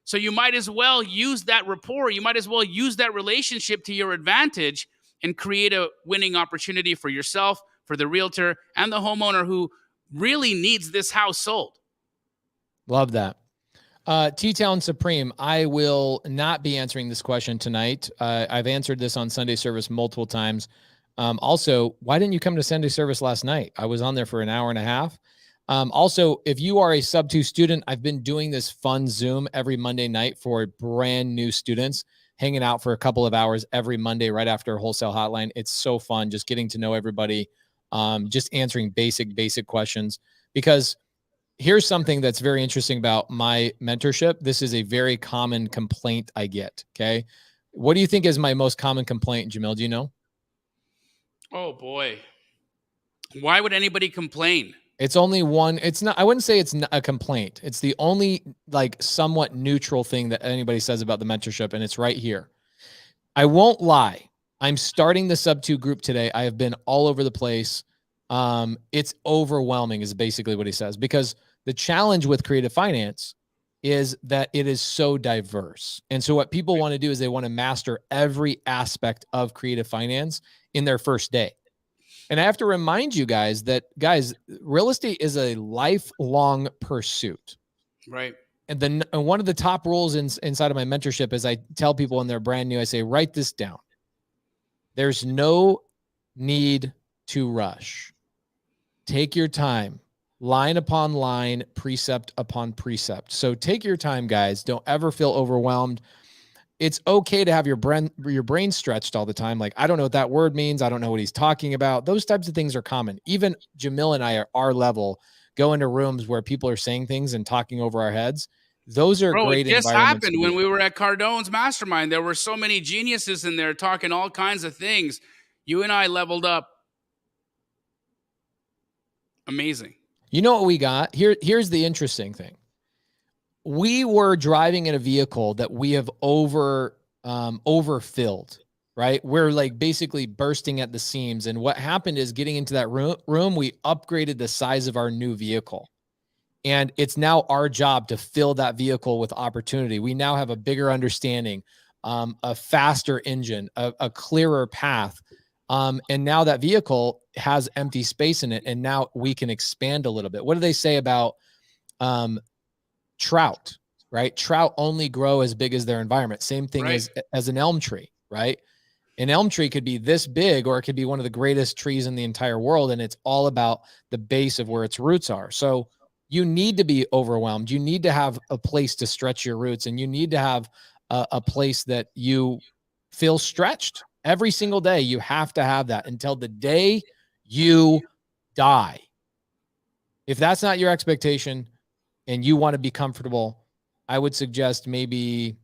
So you might as well use that rapport. You might as well use that relationship to your advantage and create a winning opportunity for yourself, for the realtor, and the homeowner who really needs this house sold. Love that. T-Town Supreme, I will not be answering this question tonight. I've answered this on Sunday service multiple times. Also, why didn't you come to Sunday service last night? I was on there for an hour and a half. Also, if you are a sub-2 student, I've been doing this fun Zoom every Monday night for brand new students, hanging out for a couple of hours every Monday right after Wholesale Hotline. It's so fun just getting to know everybody, just answering basic questions. Because here's something that's very interesting about my mentorship. This is a very common complaint I get, okay? What do you think is my most common complaint, Jamil? Do you know? Oh, boy. Why would anybody complain? It's only one. It's not, I wouldn't say it's a complaint. It's the only like somewhat neutral thing that anybody says about the mentorship. And it's right here. I won't lie. I'm starting the sub-2 group today. I have been all over the place. It's overwhelming is basically what he says, because the challenge with creative finance is that it is so diverse. And so what people want to do is they want to master every aspect of creative finance in their first day. And I have to remind you guys that, guys, real estate is a lifelong pursuit. Right. And then one of the top rules inside of my mentorship is I tell people when they're brand new, I say, write this down. There's no need to rush. Take your time, line upon line, precept upon precept. So take your time, guys. Don't ever feel overwhelmed. It's okay to have your brain stretched all the time. Like, I don't know what that word means. I don't know what he's talking about. Those types of things are common. Even Jamil and I are our level, go into rooms where people are saying things and talking over our heads. Those are great environments. It just happened when we were at Cardone's mastermind. There were so many geniuses in there talking all kinds of things. You and I leveled up. Amazing. You know what we got? Here's the interesting thing. We were driving in a vehicle that we have overfilled, right? We're like basically bursting at the seams. And what happened is getting into that room, we upgraded the size of our new vehicle. And it's now our job to fill that vehicle with opportunity. We now have a bigger understanding, a faster engine, a clearer path. And now that vehicle has empty space in it. And now we can expand a little bit. What do they say about trout, right? Trout only grow as big as their environment. Same thing as an elm tree, right? An elm tree could be this big, or it could be one of the greatest trees in the entire world. And it's all about the base of where its roots are. So you need to be overwhelmed. You need to have a place to stretch your roots, and you need to have a place that you feel stretched every single day. You have to have that until the day you die. If that's not your expectation and you want to be comfortable, I would suggest maybe,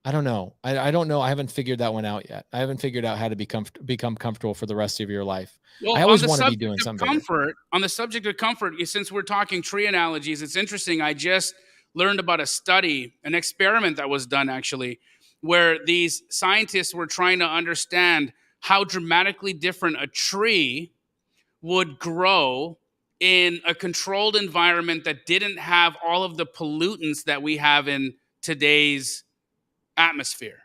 I don't know. I don't know. I haven't figured that one out yet. I haven't figured out how to become comfortable for the rest of your life. Well, I always want to be doing something comfort. On the subject of comfort, since we're talking tree analogies, it's interesting. I just learned about a study, an experiment that was done actually, where these scientists were trying to understand how dramatically different a tree would grow in a controlled environment that didn't have all of the pollutants that we have in today's atmosphere.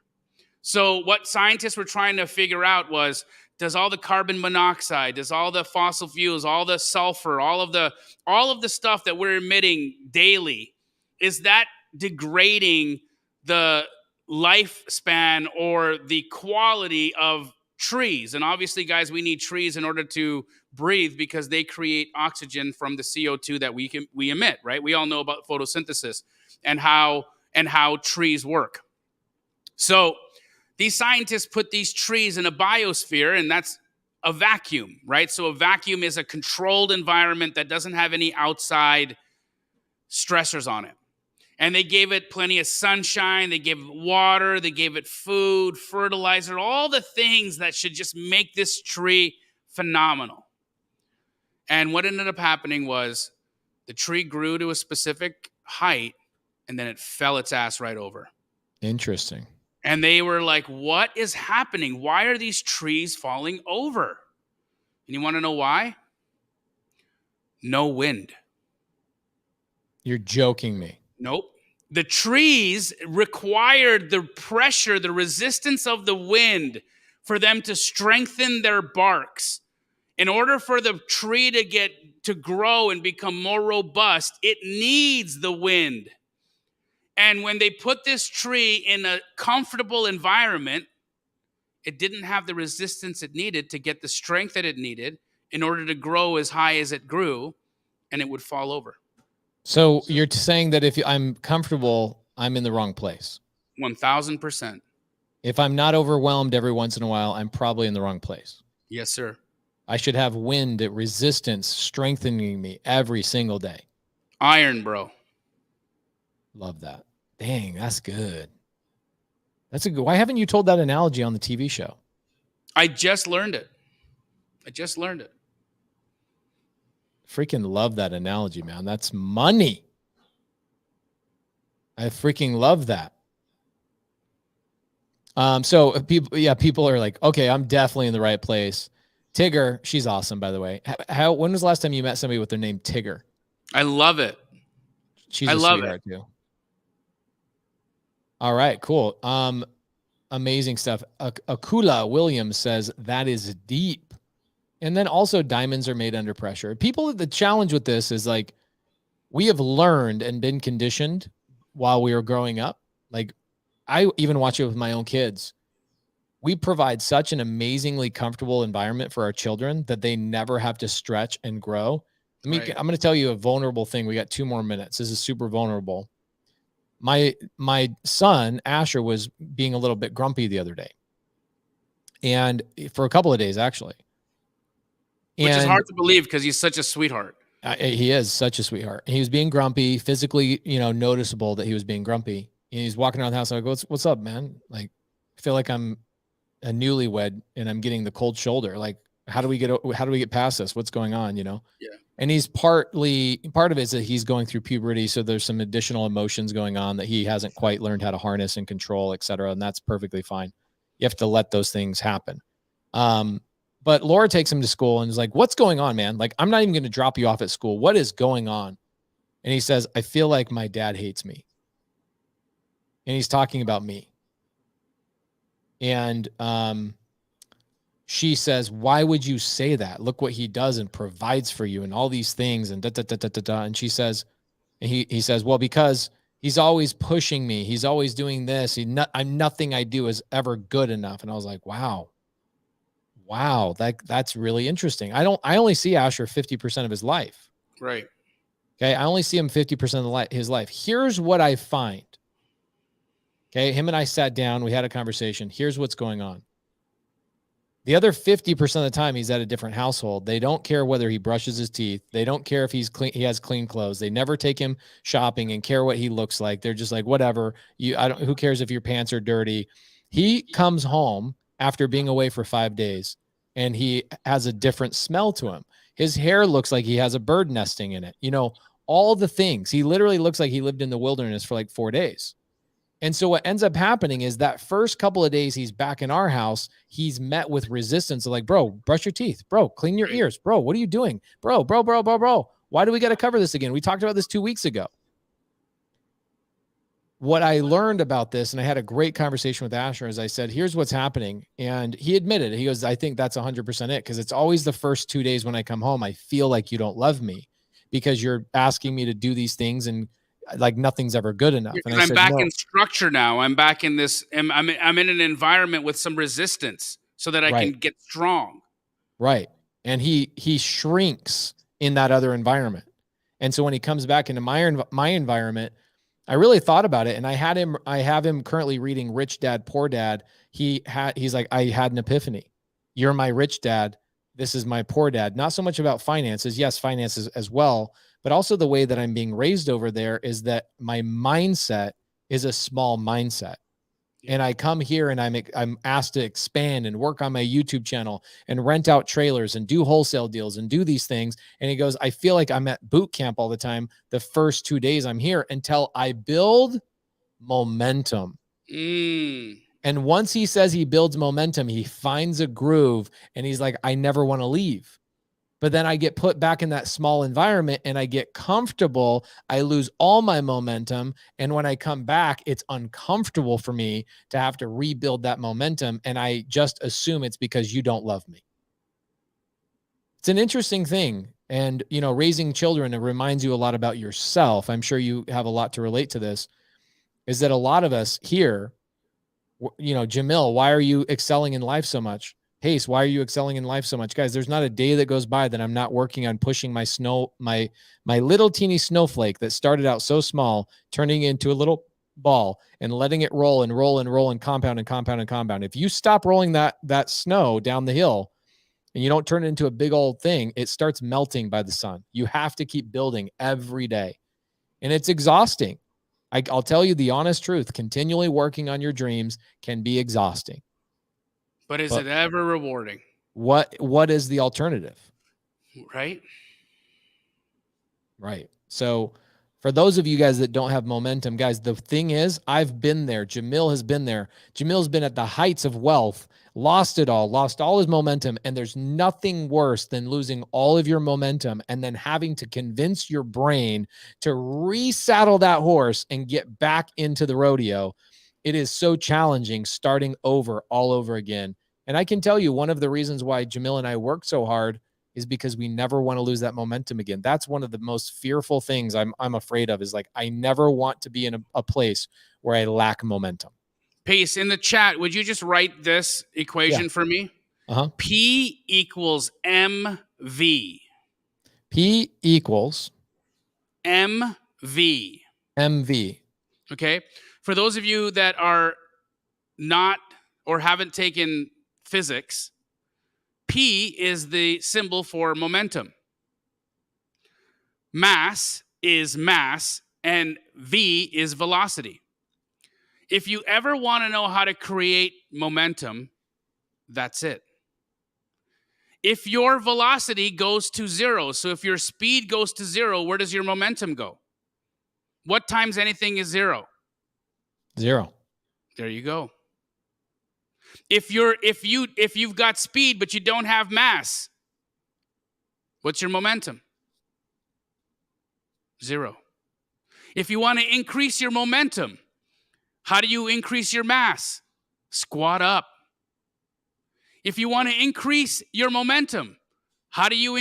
So what scientists were trying to figure out was, does all the carbon monoxide, does all the fossil fuels, all the sulfur, all of the stuff that we're emitting daily, is that degrading the lifespan or the quality of trees? And obviously, guys, we need trees in order to breathe because they create oxygen from the CO2 that we emit, right? We all know about photosynthesis and how trees work. So these scientists put these trees in a biosphere, and that's a vacuum, right? So a vacuum is a controlled environment that doesn't have any outside stressors on it. And they gave it plenty of sunshine, they gave it water, they gave it food, fertilizer, all the things that should just make this tree phenomenal. And what ended up happening was the tree grew to a specific height, and then it fell its ass right over. Interesting. And they were like, what is happening? Why are these trees falling over? And you want to know why? No wind. You're joking me. Nope. The trees required the pressure, the resistance of the wind for them to strengthen their barks. In order for the tree to grow and become more robust, it needs the wind. And when they put this tree in a comfortable environment, it didn't have the resistance it needed to get the strength that it needed in order to grow as high as it grew, and it would fall over. So you're saying that if I'm comfortable, I'm in the wrong place? 1,000%. If I'm not overwhelmed every once in a while, I'm probably in the wrong place. Yes, sir. I should have wind at resistance strengthening me every single day. Iron, bro. Love that. Dang, that's good. That's a good. Why haven't you told that analogy on the TV show? I just learned it. Freaking love that analogy, man. That's money. I freaking love that. So people are like, okay, I'm definitely in the right place. Tigger, she's awesome, by the way. When was the last time you met somebody with their name Tigger? I love it. She's a sweetheart too. All right, cool. Amazing stuff. Akula Williams says that is deep. And then also diamonds are made under pressure. The challenge with this is like, we have learned and been conditioned while we were growing up. Like, I even watch it with my own kids. We provide such an amazingly comfortable environment for our children that they never have to stretch and grow. Right. I'm going to tell you a vulnerable thing. We got 2 more minutes. This is super vulnerable. My son, Asher, was being a little bit grumpy the other day. And for a couple of days, actually. Which is hard to believe because he's such a sweetheart. He is such a sweetheart. He was being grumpy, physically, noticeable that he was being grumpy. And he's walking around the house. And I go, what's up, man? Like, I feel like I'm a newlywed and I'm getting the cold shoulder. Like, how do we get past this? What's going on? Yeah. And he's part of it is that he's going through puberty. So there's some additional emotions going on that he hasn't quite learned how to harness and control, et cetera. And that's perfectly fine. You have to let those things happen. But Laura takes him to school and is like, what's going on, man? Like, I'm not even going to drop you off at school. What is going on? And he says, I feel like my dad hates me. And he's talking about me. And she says, why would you say that? Look what he does and provides for you and all these things and da. And she says, and he says, well, because he's always pushing me. He's always doing this. Nothing I do is ever good enough. And I was like, wow, that's really interesting. I only see Asher 50% of his life. Right. Okay. I only see him 50% of his life. Here's what I find. Okay. Him and I sat down, we had a conversation. Here's what's going on. The other 50% of the time he's at a different household. They don't care whether he brushes his teeth. They don't care if he's clean, he has clean clothes. They never take him shopping and care what he looks like. They're just like, whatever. Who cares if your pants are dirty? He comes home after being away for 5 days and he has a different smell to him. His hair looks like he has a bird nesting in it. All the things. He literally looks like he lived in the wilderness for like 4 days. And so what ends up happening is that first couple of days he's back in our house, he's met with resistance of like, bro, brush your teeth. Bro, clean your ears. Bro, what are you doing? Bro. Why do we got to cover this again? We talked about this 2 weeks ago. What I learned about this, and I had a great conversation with Asher, is I said, here's what's happening. And he admitted it. He goes, I think that's 100% it. Because it's always the first 2 days when I come home, I feel like you don't love me because you're asking me to do these things and like nothing's ever good enough. And I'm back in structure now. I'm back in this. I'm in an environment with some resistance so that I can get strong. Right. And he shrinks in that other environment. And so when he comes back into my environment, I really thought about it. And I have him currently reading Rich Dad, Poor Dad. He's like, I had an epiphany. You're my rich dad. This is my poor dad. Not so much about finances. Yes, finances as well. But also the way that I'm being raised over there is that my mindset is a small mindset. And I come here and I'm asked to expand and work on my YouTube channel and rent out trailers and do wholesale deals and do these things. And he goes, I feel like I'm at boot camp all the time. The first 2 days I'm here until I build momentum. And once he says he builds momentum, he finds a groove and he's like, I never want to leave. But then I get put back in that small environment and I get comfortable. I lose all my momentum. And when I come back, it's uncomfortable for me to have to rebuild that momentum. And I just assume it's because you don't love me. It's an interesting thing. And, raising children, it reminds you a lot about yourself. I'm sure you have a lot to relate to this, is that a lot of us here, Jamil, why are you excelling in life so much? Pace, why are you excelling in life so much? Guys, there's not a day that goes by that I'm not working on pushing my little teeny snowflake that started out so small, turning into a little ball and letting it roll and roll and roll and compound and compound and compound. If you stop rolling that snow down the hill and you don't turn it into a big old thing, it starts melting by the sun. You have to keep building every day. And it's exhausting. I'll tell you the honest truth. Continually working on your dreams can be exhausting. But is it ever rewarding? What is the alternative? Right. So for those of you guys that don't have momentum, guys, the thing is, I've been there. Jamil has been there. Jamil's been at the heights of wealth, lost it all, lost all his momentum. And there's nothing worse than losing all of your momentum and then having to convince your brain to resaddle that horse and get back into the rodeo. It is so challenging starting over all over again. And I can tell you one of the reasons why Jamil and I work so hard is because we never want to lose that momentum again. That's one of the most fearful things I'm afraid of, is like, I never want to be in a place where I lack momentum. Pace, in the chat, would you just write this equation for me? P equals MV. P equals MV. MV. Okay. For those of you that are not or haven't taken physics, P is the symbol for momentum. Mass is mass, and V is velocity. If you ever want to know how to create momentum, that's it. If your velocity goes to 0, so if your speed goes to 0, where does your momentum go? What times anything is 0? 0. There you go. If you've got speed but you don't have mass, what's your momentum? 0. If you want to increase your momentum, how do you increase your mass? Squat up. If you want to increase your momentum, how do you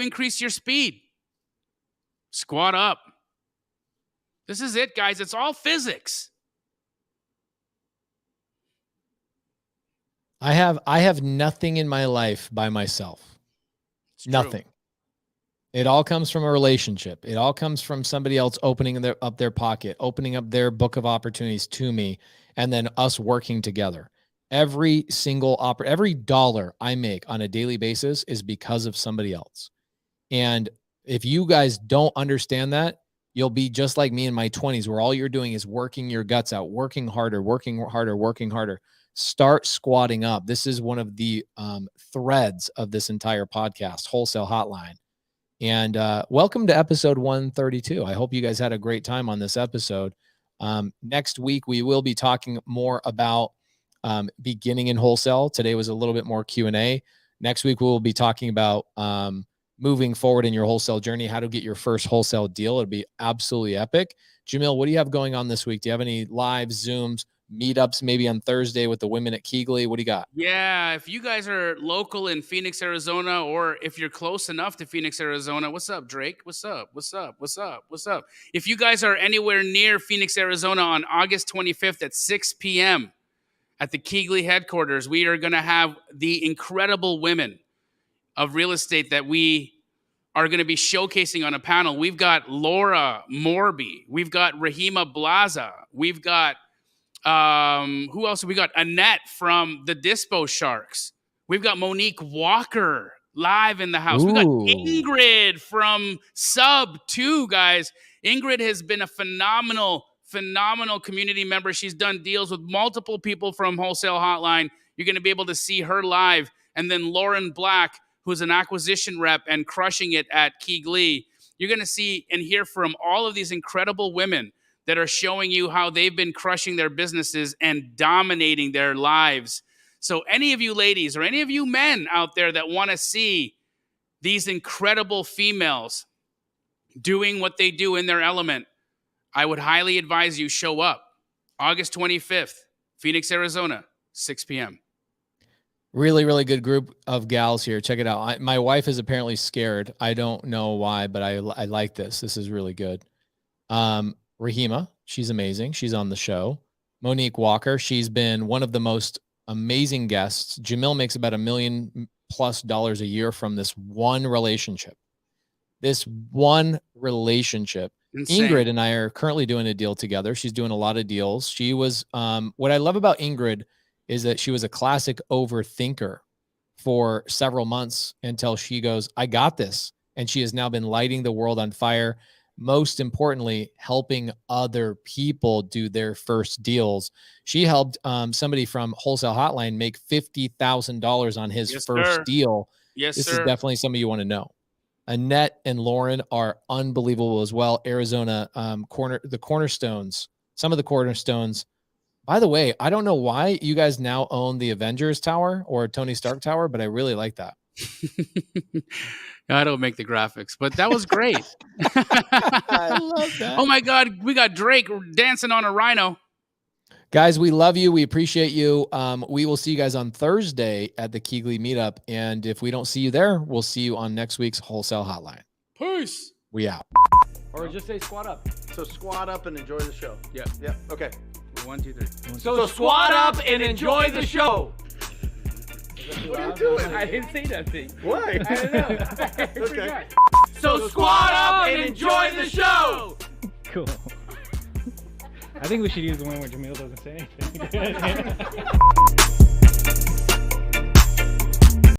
increase your speed? Squat up. This is it, guys. It's all physics. I have nothing in my life by myself. Nothing. It all comes from a relationship. It all comes from somebody else opening up their pocket, opening up their book of opportunities to me, and then us working together. Every dollar I make on a daily basis is because of somebody else. And if you guys don't understand that, you'll be just like me in my 20s, where all you're doing is working your guts out, working harder, working harder, working harder. Start squatting up. This is one of the threads of this entire podcast, Wholesale Hotline. And welcome to episode 132. I hope you guys had a great time on this episode. Next week, we will be talking more about beginning in wholesale. Today was a little bit more Q&A. Next week, we'll be talking about moving forward in your wholesale journey, how to get your first wholesale deal. It'll be absolutely epic. Jamil, what do you have going on this week? Do you have any live Zooms, meetups, maybe on Thursday with the women at Keegley? What do you got? Yeah, if you guys are local in Phoenix, Arizona, or if you're close enough to Phoenix, Arizona, what's up, Drake? What's up? What's up? What's up? What's up? If you guys are anywhere near Phoenix, Arizona on August 25th at 6 p.m. at the Keegley headquarters, we are going to have the incredible women of real estate that we are going to be showcasing on a panel. We've got Laura Morby. We've got Rahima Blaza. We've got, who else? We got Annette from the Dispo Sharks. We've got Monique Walker live in the house. We got Ingrid from Sub 2, guys. Ingrid has been a phenomenal community member. She's done deals with multiple people from Wholesale Hotline. You're going to be able to see her live. And then Lauren Black, who's an acquisition rep and crushing it at Keegley. You're going to see and hear from all of these incredible women that are showing you how they've been crushing their businesses and dominating their lives. So any of you ladies or any of you men out there that want to see these incredible females doing what they do in their element, I would highly advise you show up. August 25th, Phoenix, Arizona, 6 p.m. Really, really good group of gals here. Check it out. My wife is apparently scared. I don't know why, but I like this. This is really good. Rahima, she's amazing. She's on the show. Monique Walker, she's been one of the most amazing guests. Jamil makes about $1 million+ a year from this one relationship. Insane. Ingrid and I are currently doing a deal together. She's doing a lot of deals. She was, what I love about Ingrid is that she was a classic overthinker for several months until she goes, I got this. And she has now been lighting the world on fire. Most importantly, helping other people do their first deals. She helped somebody from Wholesale Hotline make $50,000 on his first deal. This is definitely somebody you want to know. Annette and Lauren are unbelievable as well. Arizona, the Cornerstones, some of the Cornerstones. By the way, I don't know why you guys now own the Avengers Tower or Tony Stark Tower, but I really like that. I don't make the graphics, but that was great. I love that. Oh my God, we got Drake dancing on a rhino. Guys, we love you. We appreciate you. We will see you guys on Thursday at the Keegley meetup. And if we don't see you there, we'll see you on next week's Wholesale Hotline. Peace. We out. Or just say squat up. So squat up and enjoy the show. Yeah. Yeah. Okay. 1, 2, 3. So squat up and enjoy the show. What are you doing? I didn't say that thing. Why? I don't know. Okay. So squat up and enjoy the show. Cool. I think we should use the one where Jamil doesn't say anything.